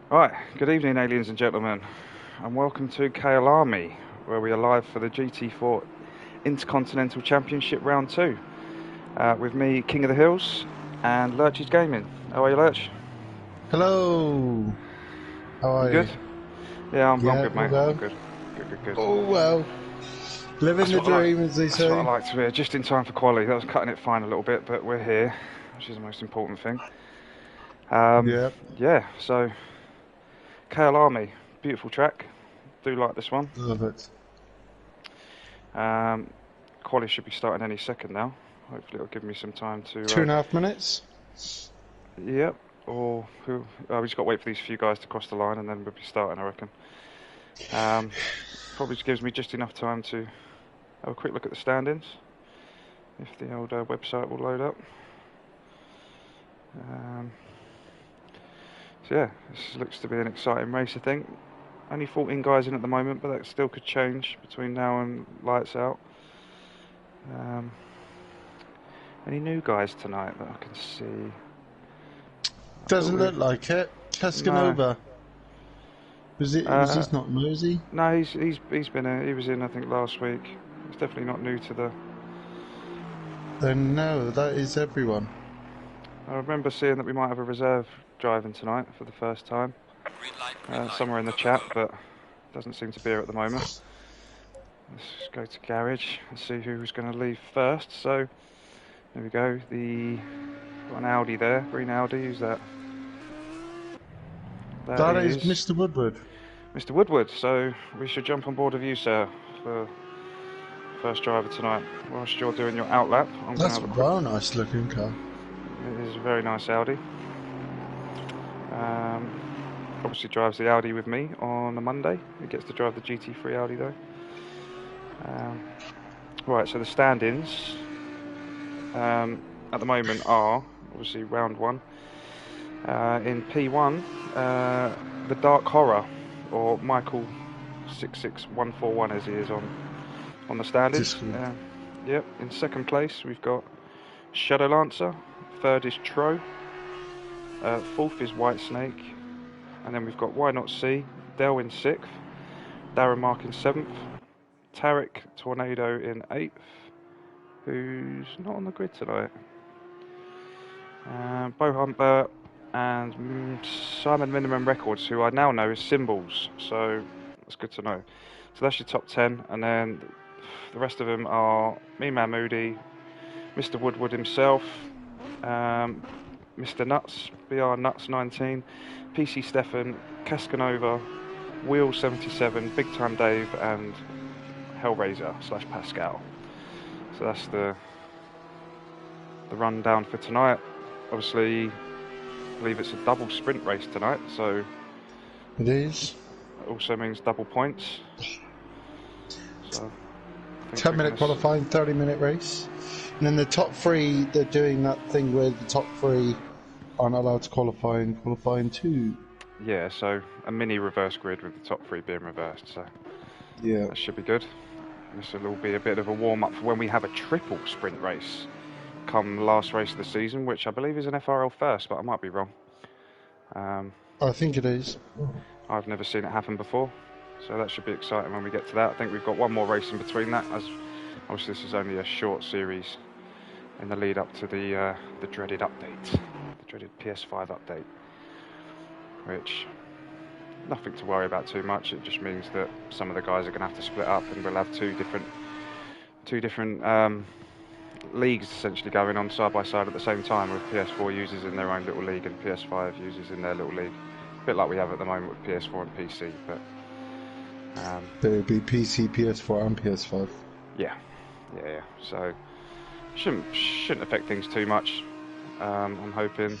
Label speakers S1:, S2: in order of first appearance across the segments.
S1: Right, good evening, aliens and gentlemen, and welcome to Kayalmi, where we are live for the GT4 Intercontinental Championship Round 2, with me, King of the Hills, and LurchysGaming. How are you, Lurch?
S2: Hello. How are
S1: You good?
S2: you?
S1: Yeah, I'm
S2: Yeah,
S1: good, mate.
S2: well.
S1: I'm good. Good.
S2: Oh well. Living the dream, as they
S1: That's what I
S2: say.
S1: like to hear. Just in time for quali. That was cutting it fine a little bit, but we're here, which is the most important thing.
S2: Yeah.
S1: Yeah, so Kayalmi, beautiful track. Do like this one.
S2: Love it.
S1: Quali should be starting any second now. Hopefully it'll give me some time to...
S2: 2.5 minutes.
S1: Yep, or who? We just got to wait for these few guys to cross the line and then we'll be starting, I reckon. Probably gives me just enough time to have a quick look at the standings, if the old website will load up. So yeah, this looks to be an exciting race, I think. Only 14 guys in at the moment, but that still could change between now and lights out. Any new guys tonight that I can see?
S2: Doesn't look like it.
S1: No.
S2: Cascanova. Was this not Mosey?
S1: No, he's been he was in, I think, last week. He's definitely not new to the...
S2: Then no, that is everyone.
S1: I remember seeing that we might have a reserve driving tonight for the first time. Somewhere in the chat, but doesn't seem to be here at the moment. Let's just go to garage and see who's going to leave first. So there we go. Got an Audi there, green Audi. Who's that?
S2: That is Mr. Woodward.
S1: Mr. Woodward. So we should jump on board with you, sir, for first driver tonight. Whilst you're doing your outlap,
S2: That's a well nice looking car.
S1: It is a very nice Audi. Obviously drives the Audi with me on a Monday. He gets to drive the GT3 Audi though. Right, so the stand-ins at the moment are obviously round one. In P1, the Dark Horror, or Michael 66141 as he is on the stand-ins. Yep. In second place we've got Shadow Lancer. Third is Tro. Fourth is White Snake. And then we've got Why Not C, Dell in 6th, Darren Mark in 7th, Tarek Tornado in 8th, who's not on the grid tonight, Bo Humper and Simon Minimum Records, who I now know is Symbols, so that's good to know. So that's your top 10, and then the rest of them are me, Man Moody, Mr. Woodward himself, Mr. Nuts, BR Nuts 19, PC Stefan, Cascanova, Wheel 77, Big Time Dave, and Hellraiser / Pascal. So that's the rundown for tonight. Obviously, I believe it's a double sprint race tonight, so
S2: it is.
S1: It also means double points. So
S2: 10-minute qualifying, 30-minute race. And then the top three, they're doing that thing where the top three aren't allowed to qualify in qualifying 2.
S1: Yeah, so a mini reverse grid with the top 3 being reversed, so
S2: yeah,
S1: that should be good. This will be a bit of a warm-up for when we have a triple sprint race come last race of the season, which I believe is an FRL first, but I might be wrong.
S2: I think it is.
S1: I've never seen it happen before, so that should be exciting when we get to that. I think we've got one more race in between that, as obviously this is only a short series in the lead up to the dreaded update, the dreaded PS5 update, which nothing to worry about too much. It just means that some of the guys are going to have to split up, and we'll have two different leagues essentially going on side by side at the same time, with PS4 users in their own little league and PS5 users in their little league. A bit like we have at the moment with PS4 and PC, but
S2: there would be PC, PS4 and PS5.
S1: Yeah. So shouldn't affect things too much. I'm hoping,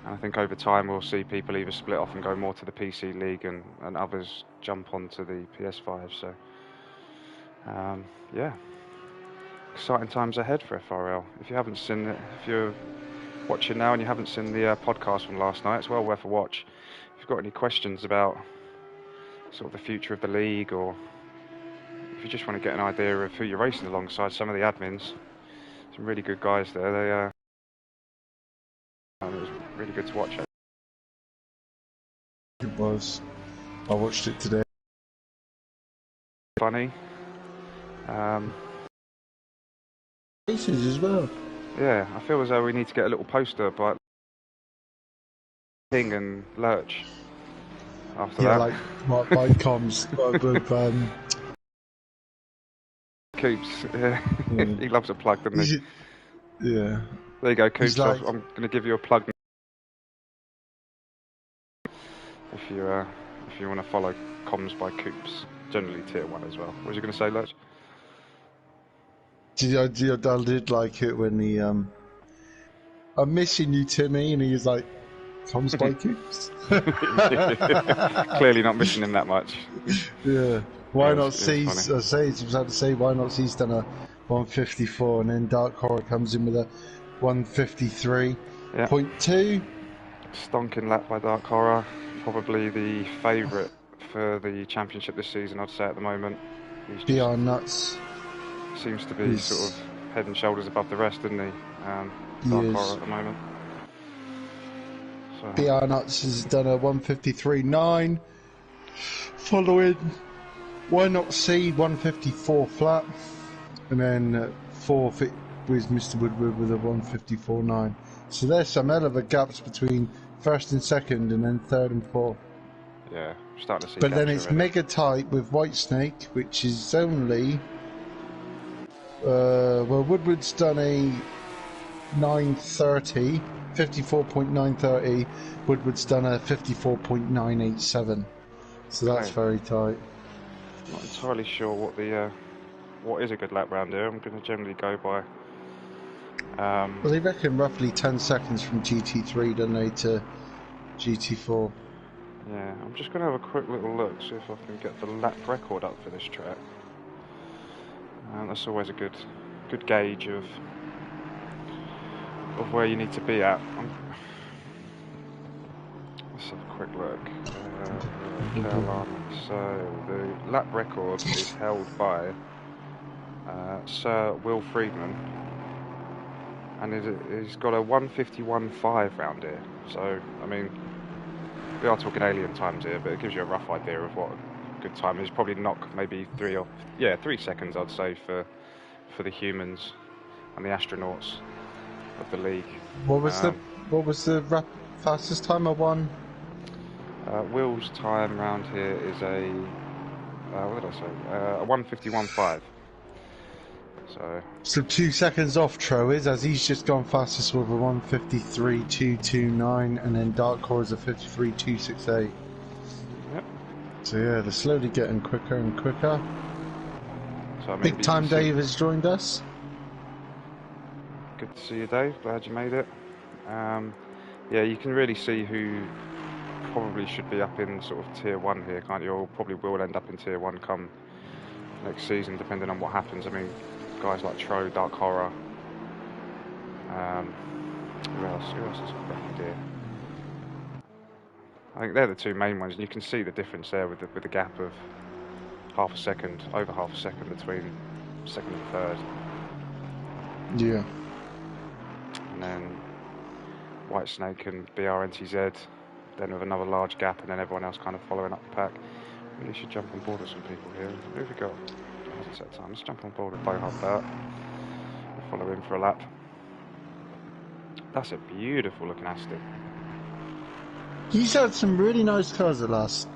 S1: and I think over time we'll see people either split off and go more to the PC league, and others jump onto the PS5. So yeah, exciting times ahead for FRL. If you haven't seen it, if you're watching now and you haven't seen the podcast from last night, it's well worth a watch. If you've got any questions about sort of the future of the league, or if you just want to get an idea of who you're racing alongside, some of the admins, some really good guys there. It was really good to watch.
S2: was. I watched it today.
S1: Funny.
S2: Races as well.
S1: Yeah, I feel as though we need to get a little poster by King and Lurch. After
S2: Yeah,
S1: that,
S2: like what bike comms with
S1: Coops. Yeah. He loves a plug, doesn't he?
S2: Yeah.
S1: There you go, Coops.
S2: Like,
S1: I'm going to give you a plug. If you want to follow comms by Coops, generally tier 1 as well. What was you going to say, Lurch?
S2: I did like it when he I'm missing you, Timmy, and he was like, comms by Coops.
S1: Clearly not missing him that much.
S2: Yeah. Why
S1: Yeah,
S2: not
S1: it's
S2: see?
S1: funny.
S2: I was about to say, why not see? He's done a 154, and then Dark Horror comes in with a 153.2.
S1: Yeah. Stonking lap by Dark Horror. Probably the favourite for the championship this season, I'd say, at the moment. He's just
S2: beyond nuts.
S1: Seems to be sort of head and shoulders above the rest, doesn't he? Dark Horror at the moment. So.
S2: BR Nuts has done a 153.9, following Why Not See 154 flat, and then fourth it was Mr. Woodward with a 154.9. So there's some hell of a gaps between first and second, and then third and fourth.
S1: Yeah, starting to see.
S2: But then it's
S1: already.
S2: mega tight with Whitesnake, which is only well, Woodward's done a 930. 54.930. Woodward's done a 54.987. So that's very tight.
S1: Not entirely sure what the what is a good lap round here. I'm going to generally go by.
S2: Well, they reckon roughly 10 seconds from GT3, don't they, to GT4.
S1: Yeah, I'm just going to have a quick little look, see if I can get the lap record up for this track. That's always a good gauge of where you need to be at. Let's have a quick look. Kayalmi. So the lap record is held by Sir Will Friedman, and he's got a 151.5 round here. So I mean, we are talking alien times here, but it gives you a rough idea of what a good time is. Probably knock maybe 3 seconds, I'd say, for the humans and the astronauts of the league.
S2: What was the fastest time of one?
S1: Will's time round here is a what did I say? A 151.5.
S2: So 2 seconds off Tro is, as he's just gone fastest with a 153.229, and then Dark Horse a 53.268.
S1: Yep.
S2: So yeah, they're slowly getting quicker and quicker.
S1: So
S2: Big time Dave has joined us.
S1: Good to see you, Dave. Glad you made it. Yeah, you can really see who probably should be up in sort of tier 1 here, can't you? Or probably will end up in tier 1 come next season, depending on what happens. I mean, guys like Tro, Dark Horror. Who else has got that idea? I think they're the two main ones, and you can see the difference there with the gap of over half a second between second and third.
S2: Yeah.
S1: And then Whitesnake and BRNTZ, then with another large gap, and then everyone else kind of following up the pack. Really should jump on board with some people here. Who have we got? It hasn't set time. Let's jump on board with Bohart Bert. We'll follow him for a lap. That's a beautiful looking Aston.
S2: He's had some really nice cars last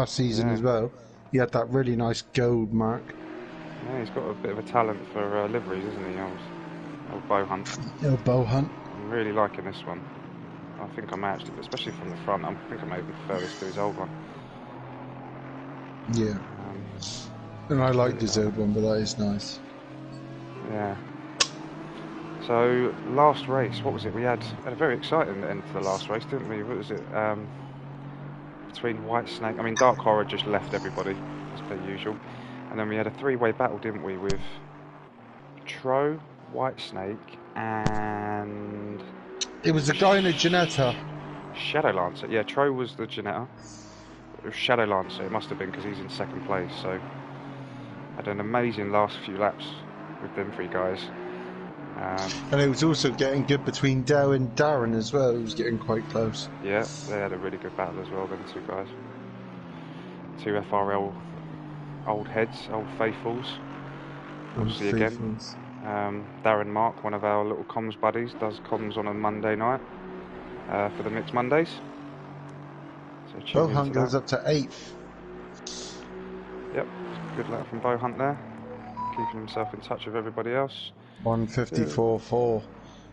S2: season as well. He had that really nice gold mark.
S1: Yeah, he's got a bit of a talent for liveries, isn't he? Old bow hunt.
S2: Yeah, bow hunt.
S1: I'm really liking this one. I think I may actually, especially from the front, I think I may prefer this to his old one.
S2: Yeah. And I like his old one, but that is nice.
S1: Yeah. So, last race, what was it? We had a very exciting end to the last race, didn't we? What was it? Between Whitesnake, I mean, Dark Horror just left everybody, as per usual. And then we had a three-way battle, didn't we, with Tro, Whitesnake, and...
S2: It was a guy in a Ginetta.
S1: Shadow Lancer. Yeah, Tro was the Ginetta. It was Shadow Lancer, it must have been, because he's in second place. So, had an amazing last few laps with them three guys.
S2: And it was also getting good between Dow and Darren as well. It was getting quite close.
S1: Yeah, they had a really good battle as well, them two guys. Two FRL old heads, old faithfuls. We'll see again. Darren Mark, one of our little comms buddies, does comms on a Monday night for the Mixed Mondays. So tune
S2: Bohan
S1: into
S2: goes
S1: that.
S2: up to 8th.
S1: Yep, good luck from Bo Hunt there, keeping himself in touch with everybody else.
S2: 154.4.
S1: Who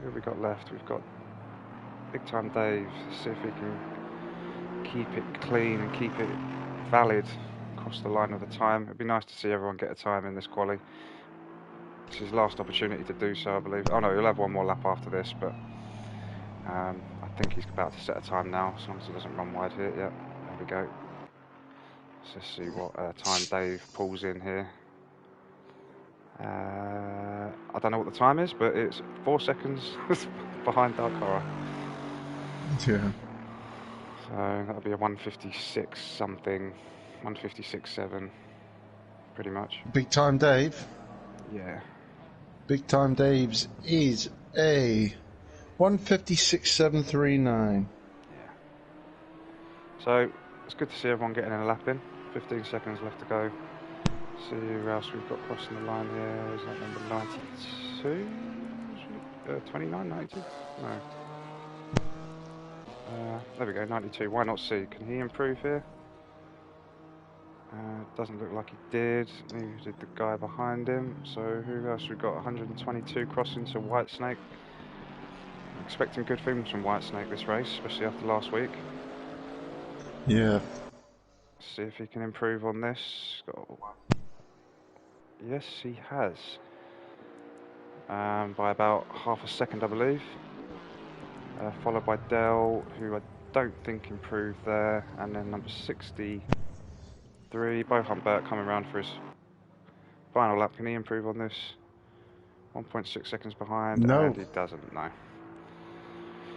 S1: have we got left? We've got Big Time Dave. See if he can keep it clean and keep it valid across the line of the time. It'd be nice to see everyone get a time in this quali. It's his last opportunity to do so, I believe. Oh no, he'll have one more lap after this, but I think he's about to set a time now, as long as he doesn't run wide here. Yep, there we go. Let's see what time Dave pulls in here. I don't know what the time is, but it's 4 seconds behind Dark Horror.
S2: Yeah.
S1: So that'll be a 156 something, 156.7, pretty much.
S2: Big Time Dave.
S1: Yeah.
S2: Big Time Dave's is a 156.739.
S1: Yeah. So it's good to see everyone getting in a lap in. 15 seconds left to go. See who else we've got crossing the line here. Is that number 92? 29, 92? No. There we go, 92. Why not see? Can he improve here? Doesn't look like he did. Neither did the guy behind him. So who else? We've got 122 crossing to Whitesnake. Expecting good things from Whitesnake this race, especially after last week.
S2: Yeah.
S1: See if he can improve on this. Yes, he has. By about half a second, I believe. Followed by Dell, who I don't think improved there. And then number 63, Bo Humbert coming around for his final lap. Can he improve on this? 1.6 seconds behind.
S2: No.
S1: And he doesn't, no.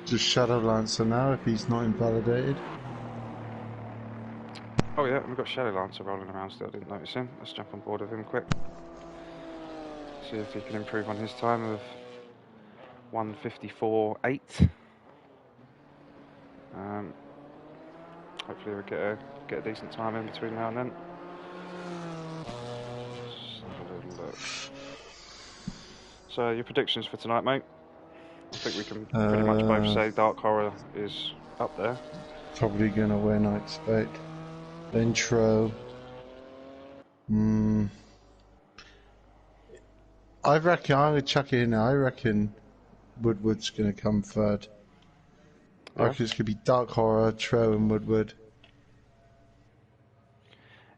S2: Just Shadow Lancer now if he's not invalidated.
S1: Oh yeah, we've got Shadow Lancer rolling around still. I didn't notice him. Let's jump on board with him quick. See if he can improve on his time of 154.8. Hopefully we'll get a decent time in between now and then. Let's have a little look. So your predictions for tonight, mate? I think we can pretty much both say Dark Horror is up there.
S2: Probably gonna win, I expect. Then Tro. I reckon I'm gonna chuck it in. I reckon Woodward's gonna come third.
S1: Yeah.
S2: I reckon it's gonna be Dark Horror, Tro, and Woodward.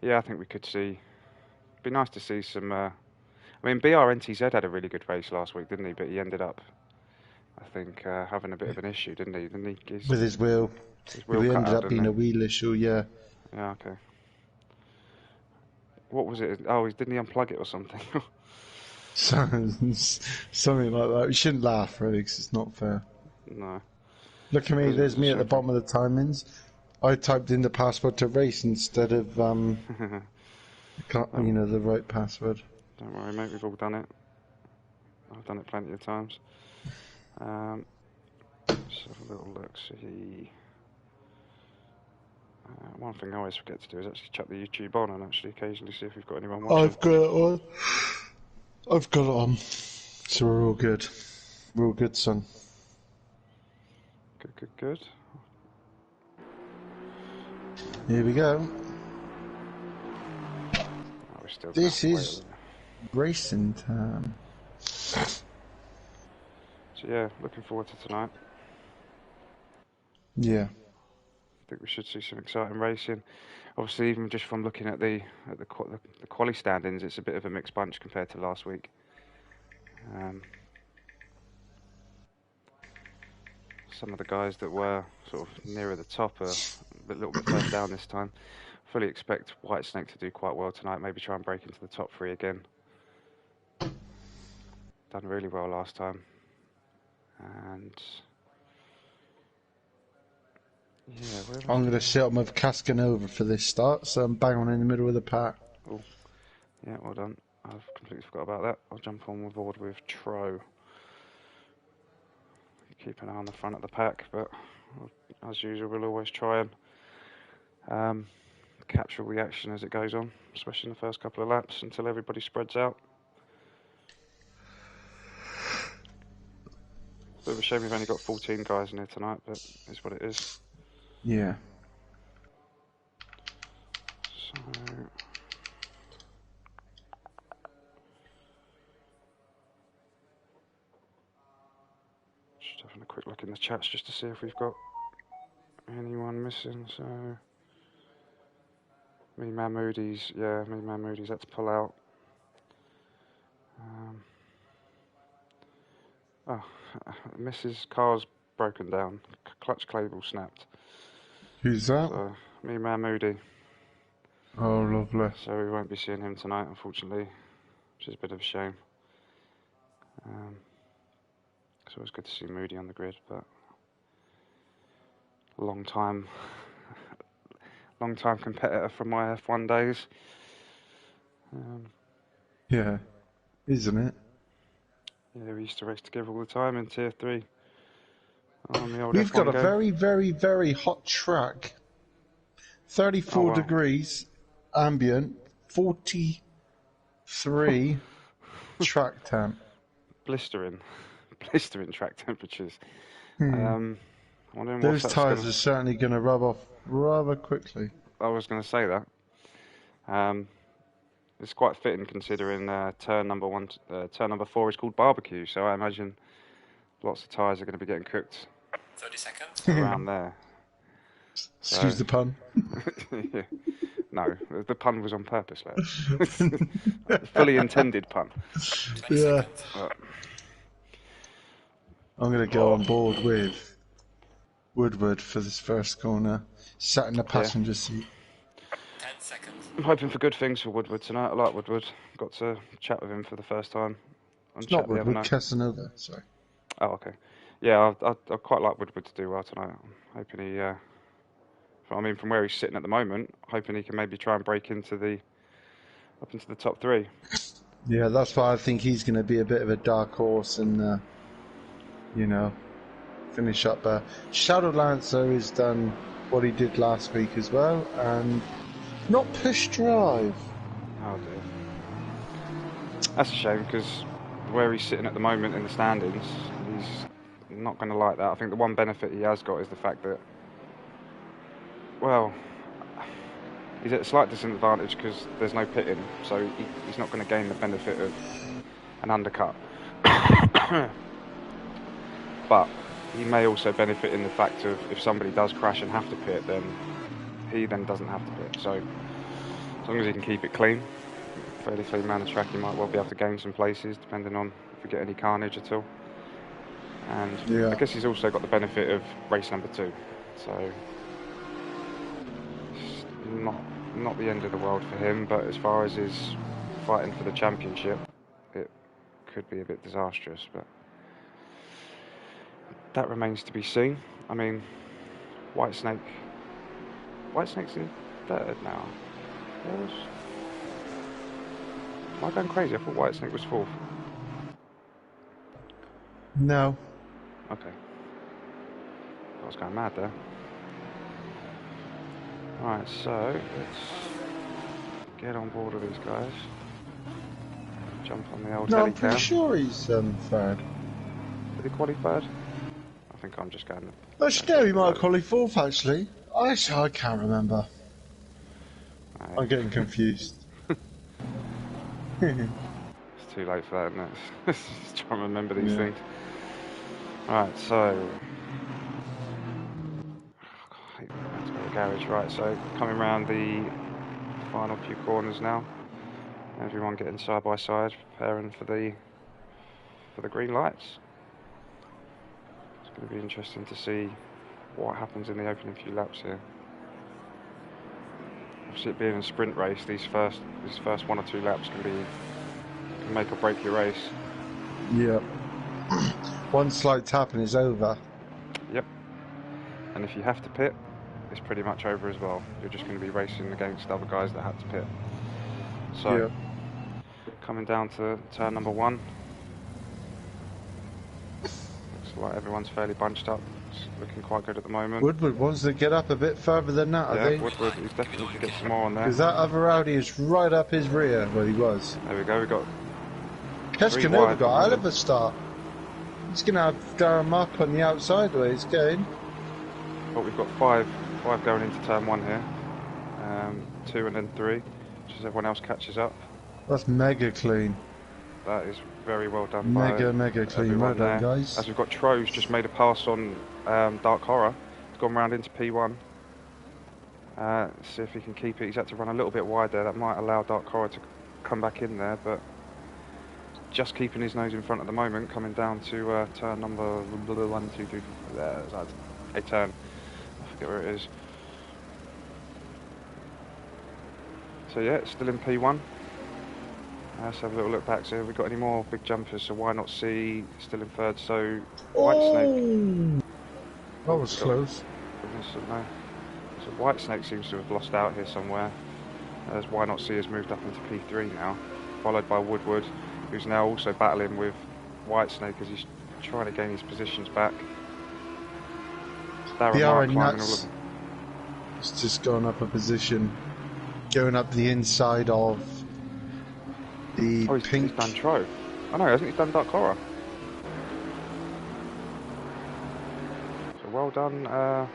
S1: Yeah, I think we could see. It'd be nice to see some. I mean, BRNTZ had a really good race last week, didn't he? But he ended up, I think, having a bit of an issue, didn't he?
S2: With his wheel.
S1: His wheel
S2: He
S1: cut
S2: ended
S1: out,
S2: up being a wheel issue, yeah.
S1: Yeah, okay. What was it? Oh, didn't he unplug it or something?
S2: Something like that. We shouldn't laugh, really, because it's not fair.
S1: No.
S2: Look at me, there's me at the bottom of the timings. I typed in the password to race instead of, the right password.
S1: Don't worry, mate, we've all done it. I've done it plenty of times. Let's have a little look, see. One thing I always forget to do is actually chuck the YouTube on and actually occasionally see if we've got anyone watching.
S2: I've got it on. I've got it on. So we're all good. We're all good, son.
S1: Good.
S2: Here we go.
S1: Oh,
S2: this is racing time.
S1: So yeah, looking forward to tonight.
S2: Yeah.
S1: I think we should see some exciting racing. Obviously, even just from looking at the quali standings, it's a bit of a mixed bunch compared to last week. Some of the guys that were sort of nearer the top are a little bit further down this time. Fully expect Whitesnake to do quite well tonight. Maybe try and break into the top 3 again. Done really well last time. And yeah,
S2: I'm going to sit on with Cascanova for this start, so I'm bang on in the middle of the pack.
S1: Oh, yeah, well done. I've completely forgot about that. I'll jump on board with Tro. keep an eye on the front of the pack, but as usual, we'll always try and capture the action as it goes on, especially in the first couple of laps until everybody spreads out. Bit of a shame we've only got 14 guys in here tonight, but it's what it is.
S2: Yeah.
S1: So, just having a quick look in the chats just to see if we've got anyone missing. So, me man Moody's had to pull out. Mrs. Car's broken down. Clutch cable snapped.
S2: Who's that?
S1: So, me man Moody.
S2: Oh, lovely.
S1: So we won't be seeing him tonight, unfortunately, which is a bit of a shame. It's always good to see Moody on the grid, but long time competitor from my F1 days.
S2: Yeah, isn't it?
S1: Yeah, we used to race together all the time in Tier 3. On the old
S2: We've
S1: F1
S2: got a
S1: game.
S2: very, very, very hot track. 34 degrees ambient, 43 track temp.
S1: Blistering track temperatures.
S2: Those tyres are certainly going to rub off rather quickly.
S1: I was going to say that. It's quite fitting considering turn number 4 is called barbecue, so I imagine lots of tyres are going to be getting cooked
S3: 30 seconds
S1: around there.
S2: Excuse the pun.
S1: Yeah. No, the pun was on purpose, lad. Fully intended pun.
S3: 20 seconds.
S2: I'm going to go on board with Woodward for this first corner. Sat in the passenger seat.
S3: 10 seconds.
S1: I'm hoping for good things for Woodward tonight. I like Woodward. Got to chat with him for the first time.
S2: It's not Woodward, Casanova, sorry.
S1: Oh, okay. Yeah, I quite like Woodward to do well tonight. I'm hoping he... from where he's sitting at the moment, hoping he can maybe try and break up into the top 3.
S2: Yeah, that's why I think he's going to be a bit of a dark horse and, finish up there. Shadow Lancer has done what he did last week as well, and not push drive.
S1: Oh dear. That's a shame, because where he's sitting at the moment in the standings, he's not going to like that. I think the one benefit he has got is the fact that, well, he's at a slight disadvantage because there's no pitting, so he's not going to gain the benefit of an undercut. But he may also benefit in the fact of if somebody does crash and have to pit, then he then doesn't have to pit. So as long as he can keep it clean, fairly clean around the track, he might well be able to gain some places depending on if we get any carnage at all. And
S2: yeah.
S1: I guess he's also got the benefit of race number 2, so it's not the end of the world for him, but as far as his fighting for the championship, it could be a bit disastrous, but that remains to be seen. I mean, Whitesnake's in 3rd now. Am I going crazy? I thought Whitesnake was 4th.
S2: No.
S1: Okay. I was going mad there. Alright, so let's get on board with these guys. Jump on the old
S2: No, I'm
S1: helicam.
S2: pretty sure he's 3rd.
S1: Did he qualify 3rd? I think I'm just going...
S2: Actually, no, he might have qualified 4th, actually. I can't remember.
S1: Right.
S2: I'm getting confused.
S1: It's too late for that, isn't it? Just trying to remember these things. Right, so... I hate going to the garage. Right, so coming around the final few corners now. Everyone getting side by side, preparing for the green lights. It's going to be interesting to see what happens in the opening few laps here. Obviously, it being a sprint race, these first 1 or 2 laps can make or break your race.
S2: Yep. One slight tap and it's over.
S1: Yep. And if you have to pit, it's pretty much over as well. You're just going to be racing against other guys that had to pit. So, coming down to turn number 1. Looks like everyone's fairly bunched up. It's looking quite good at the moment.
S2: Woodward wants to get up a bit further than that, I
S1: Yeah,
S2: think.
S1: Woodward, he's definitely could get some more on there.
S2: Because that other Audi is right up his rear, where he was.
S1: There we go, we got
S2: Cascanova got a
S1: behind
S2: hell of
S1: him.
S2: a start. He's going to have Darren Mark on the outside where he's going.
S1: But we've got five going into turn 1 here. 2 and then 3, just as everyone else catches up.
S2: That's mega clean.
S1: That is very well done
S2: Mega
S1: by
S2: clean. Well done, guys.
S1: As we've got Tro's just made a pass on Dark Horror. He's gone round into P1. See if he can keep it. He's had to run a little bit wide there. That might allow Dark Horror to come back in there, but just keeping his nose in front at the moment, coming down to turn number 1, 2, 3. There's a turn. I forget where it is. So yeah, it's still in P1. Let's have a little look back. So have we got any more big jumpers? So why not see? Still in 3rd. So Whitesnake.
S2: That was close.
S1: No. So Whitesnake seems to have lost out here somewhere. As Why Not See has moved up into P3 now, followed by Woodward, who's now also battling with Whitesnake as he's trying to gain his positions back. Darren Mark climbing all of them.
S2: It's just gone up a position, going up the inside of the pink.
S1: He's done Tro. Oh no, hasn't he done Dark Horror? So well done. Oh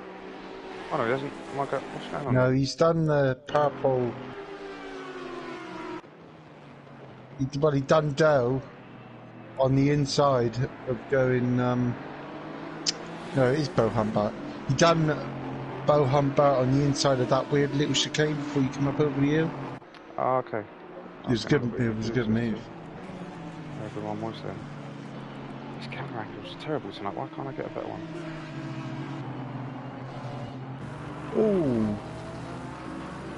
S1: no, he hasn't. Oh my God, what's going on?
S2: No, he's done the purple. Well, he done Doe on the inside of going. No, it is Beau Humbert. He done Beau Humbert on the inside of that weird little chicane before you come up over the hill.
S1: Oh, okay.
S2: It was good. It was a good move.
S1: Everyone was then. This camera angle's terrible tonight. Why can't I get a better one?
S2: Ooh.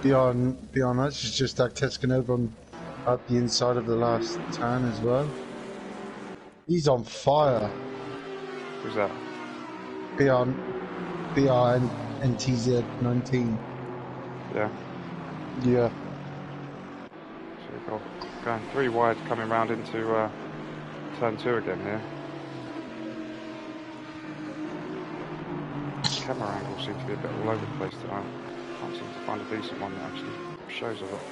S2: Beyond that, she's just Tescanova on at the inside of the last turn as well. He's on fire.
S1: Who's that?
S2: BR NTZ 19.
S1: Yeah.
S2: Yeah.
S1: So we've got going 3 wide, coming round into turn 2 again here. Camera angles seem to be a bit all over the place tonight. Can't seem to find a decent one that actually shows a lot.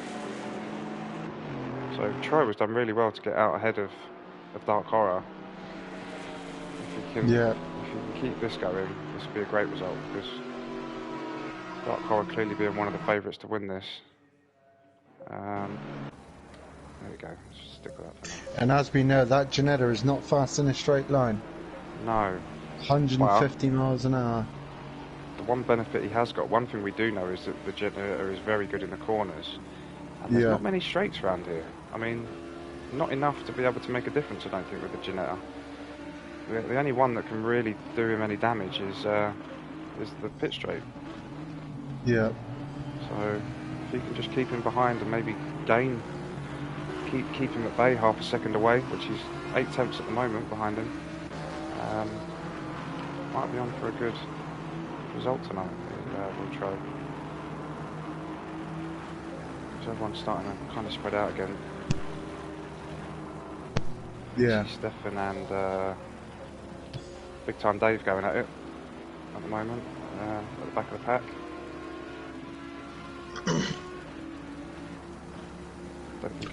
S1: So Troy has done really well to get out ahead of Dark Horror. If he can keep this going, this would be a great result, because Dark Horror clearly being one of the favourites to win this. There we go. Just stick with that for now.
S2: And as we know, that Janetta is not fast in a straight line.
S1: No.
S2: 150 miles an hour.
S1: The one benefit he has got, one thing we do know is that the Janetta is very good in the corners. And there's not many straights around here. I mean, not enough to be able to make a difference, I don't think, with the Janetta. The only one that can really do him any damage is the pit straight.
S2: Yeah.
S1: So if you can just keep him behind and maybe keep him at bay, half a second away, which is 8 tenths at the moment behind him, might be on for a good result tonight. We'll try. So everyone's starting to kind of spread out again.
S2: Yeah.
S1: Stefan and Big Time Dave going at it at the moment, at the back of the pack.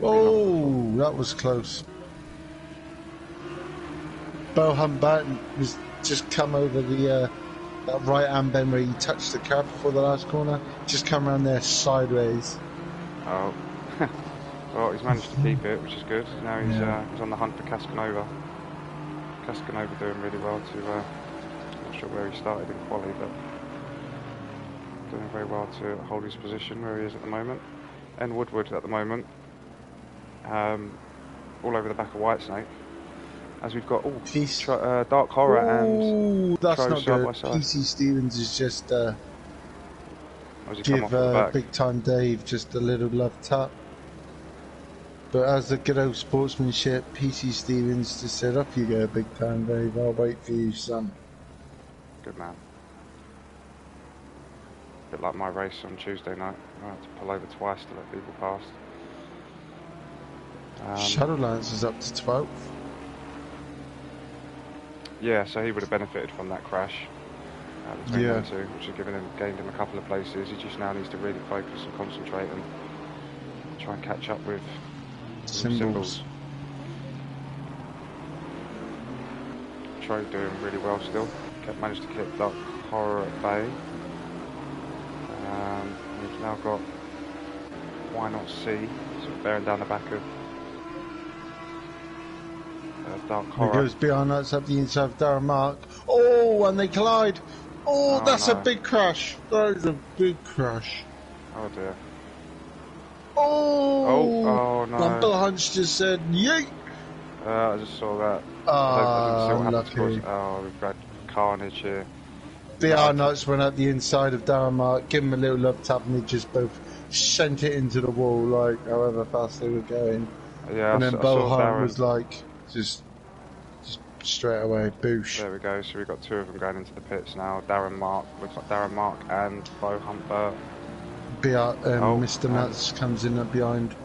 S2: Oh, that was close. Beau Humbert was just come over the that right hand bend where he touched the curb before the last corner. Just come around there sideways.
S1: Oh, well, he's managed to keep it, which is good. Now he's on the hunt for Cascanova. Cascanova doing really well to, not sure where he started in quali, but doing very well to hold his position where he is at the moment. And Woodward at the moment, all over the back of Whitesnake. As we've got Dark Horror and
S2: that's
S1: Tro
S2: not
S1: side
S2: good.
S1: by side.
S2: PC Stevens is just
S1: Give
S2: Big Time Dave just a little love tap. But as the good old sportsmanship, PC Stevens just said, "Up you go, Big Time Dave. I'll wait for you, son."
S1: Good man. A bit like my race on Tuesday night. I had to pull over twice to let people past.
S2: Shadowlands is up to 12th.
S1: Yeah, so he would have benefited from that crash between
S2: Yeah.
S1: them two, which has gained him a couple of places. He just now needs to really focus and concentrate and try and catch up with Symbols. Tro doing really well still. Managed to keep Dark Horror at bay. We've now got Why Not See, sort of bearing down the back of Dark Horror.
S2: It goes behind us up the inside of Darren Mark. Oh, and they collide. Oh, that's
S1: no.
S2: a big crash. That is a big crash.
S1: Oh dear.
S2: Oh
S1: no.
S2: Bumble Hunch just said, yeet.
S1: I just saw that.
S2: Ah,
S1: I didn't see what
S2: lucky.
S1: happened. Oh, we've got carnage here.
S2: BR Nuts went up the inside of Darren Mark, give him a little love tap, and they just both sent it into the wall, like, however fast they were going.
S1: Yeah,
S2: and then
S1: I saw
S2: Bohan
S1: Darren.
S2: was like, just straight away, boosh.
S1: There we go. So we've got two of them going into the pits now. Darren Mark, looks like Darren Mark and Bo Humpert.
S2: Mr. Nuts comes in up behind.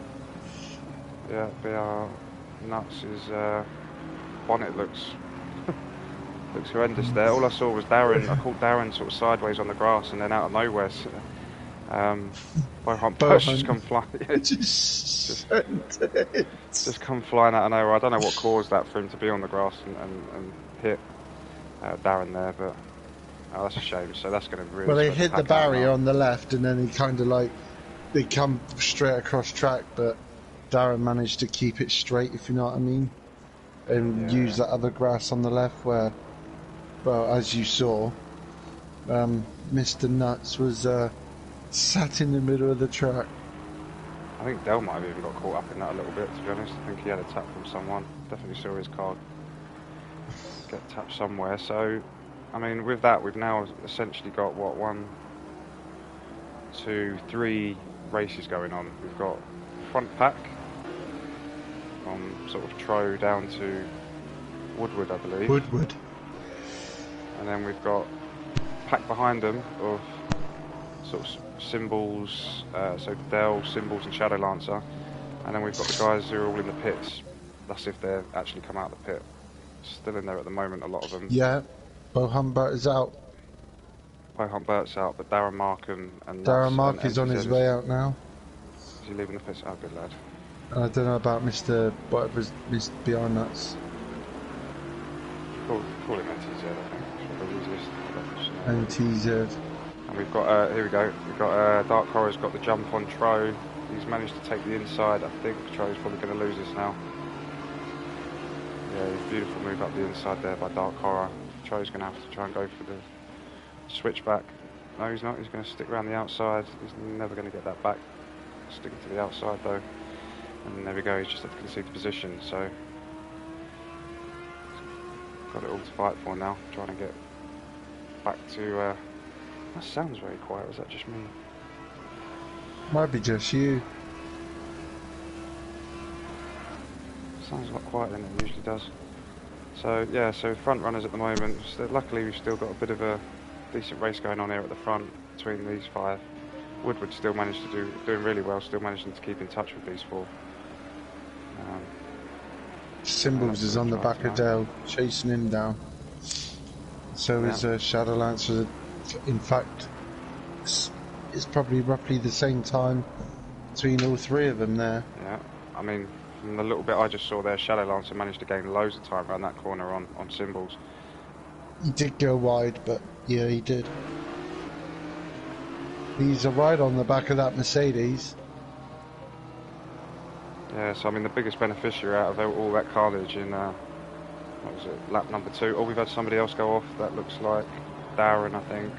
S1: Yeah, BR Nuts' bonnet looks horrendous there. All I saw was Darren. I caught Darren sort of sideways on the grass, and then out of nowhere, Bo Humpert's just come flying. Just come flying out of nowhere. I don't know what caused that for him to be on the grass and hit Darren there, but that's a shame. So that's going to really.
S2: Well, they hit the barrier on the left, and then he kind of like they come straight across track, but Darren managed to keep it straight, if you know what I mean, and use that other grass on the left where, well, as you saw, Mr. Nuts was sat in the middle of the track.
S1: I think Dell might have even got caught up in that a little bit, to be honest. I think he had a tap from someone. Definitely saw his car get tapped somewhere. So, I mean, with that, we've now essentially got, what, 1, 2, 3 races going on. We've got front pack from sort of Tro down to Woodward, I believe.
S2: Woodward.
S1: And then we've got pack behind them of sort of Symbols, so Dell, Symbols and Shadow Lancer. And then we've got the guys who are all in the pits. That's if they've actually come out of the pit. Still in there at the moment, a lot of them.
S2: Yeah, Bo Humbert is out.
S1: Bo Humbert's out, but Darren Mark and
S2: Darren Mark is on his way out now.
S1: Is he leaving the pits? Oh, good lad.
S2: I don't know about Mr. Whatever's Mr. BR Nuts.
S1: Call him NTZ, I think.
S2: NTZ.
S1: And we've got, here we go, we've got, Dark Horror's got the jump on Tro. He's managed to take the inside. I think Tro's probably going to lose this now. Yeah, beautiful move up the inside there by Dark Horror. Tro's going to have to try and go for the switchback. No, he's not. He's going to stick around the outside. He's never going to get that back. Sticking to the outside though. And there we go, he's just had to concede the position. So, got it all to fight for now. Trying to get back to... that sounds very quiet. Was that just me?
S2: Might be just you.
S1: Sounds a lot quieter than it usually does. So yeah, so front runners at the moment. So luckily we've still got a bit of a decent race going on here at the front between these 5. Woodward still managed to doing really well, still managing to keep in touch with these 4.
S2: Symbols is on the back of Dale, chasing him down. So is Shadow Lancer. In fact, it's probably roughly the same time between all 3 of them there.
S1: Yeah, I mean, from the little bit I just saw there, Shadow Lancer managed to gain loads of time around that corner on Symbols.
S2: He did go wide, but yeah, he did. He's right on the back of that Mercedes.
S1: Yeah, so I mean the biggest beneficiary out of all that carnage in, what was it, lap number 2. Oh, we've had somebody else go off, that looks like Darren, I think.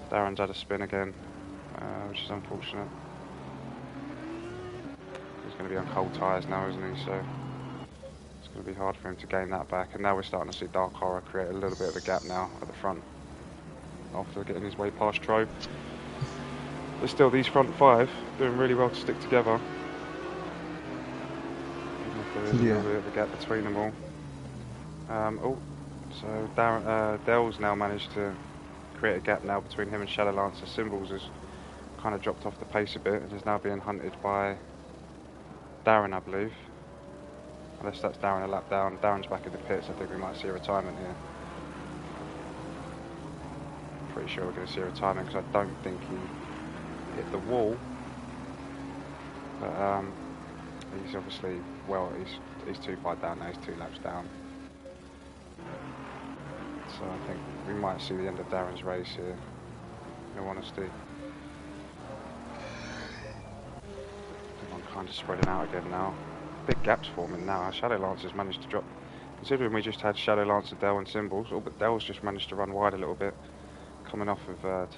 S1: Darren's had a spin again, which is unfortunate. He's going to be on cold tyres now, isn't he? So it's going to be hard for him to gain that back. And now we're starting to see Dark Horror create a little bit of a gap now at the front after getting his way past Tro. But still, these front 5 doing really well to stick together. Even if there is a little bit of a gap between them all. So Dell's now managed to create a gap now between him and Shadow Lancer. Symbols has kind of dropped off the pace a bit and is now being hunted by Darren, I believe. Unless that's Darren a lap down. Darren's back in the pits. I think we might see a retirement here. Pretty sure we're going to see a retirement because I don't think he hit the wall. But he's obviously, well, he's too far down now. He's 2 laps down. So I think we might see the end of Darren's race here, in all honesty. I'm kind of spreading out again now. Big gaps forming now. Shadow Lancer's managed to drop. Considering we just had Shadow Lancer, Dell and Symbols, but Dell's just managed to run wide a little bit, coming off of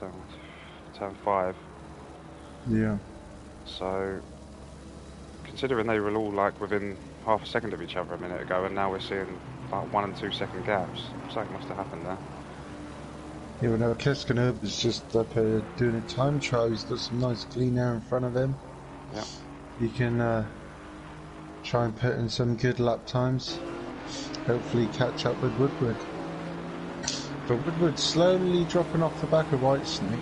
S1: turn 5.
S2: Yeah.
S1: So, considering they were all like within half a second of each other a minute ago, and now we're seeing like 1 and 2 second gaps, something must have happened there.
S2: Yeah, well, no, Keskanub is just like doing a time trial. He's got some nice clean air in front of him.
S1: Yeah.
S2: You can try and put in some good lap times. Hopefully catch up with Woodward. But Woodward's slowly dropping off the back of Whitesnake.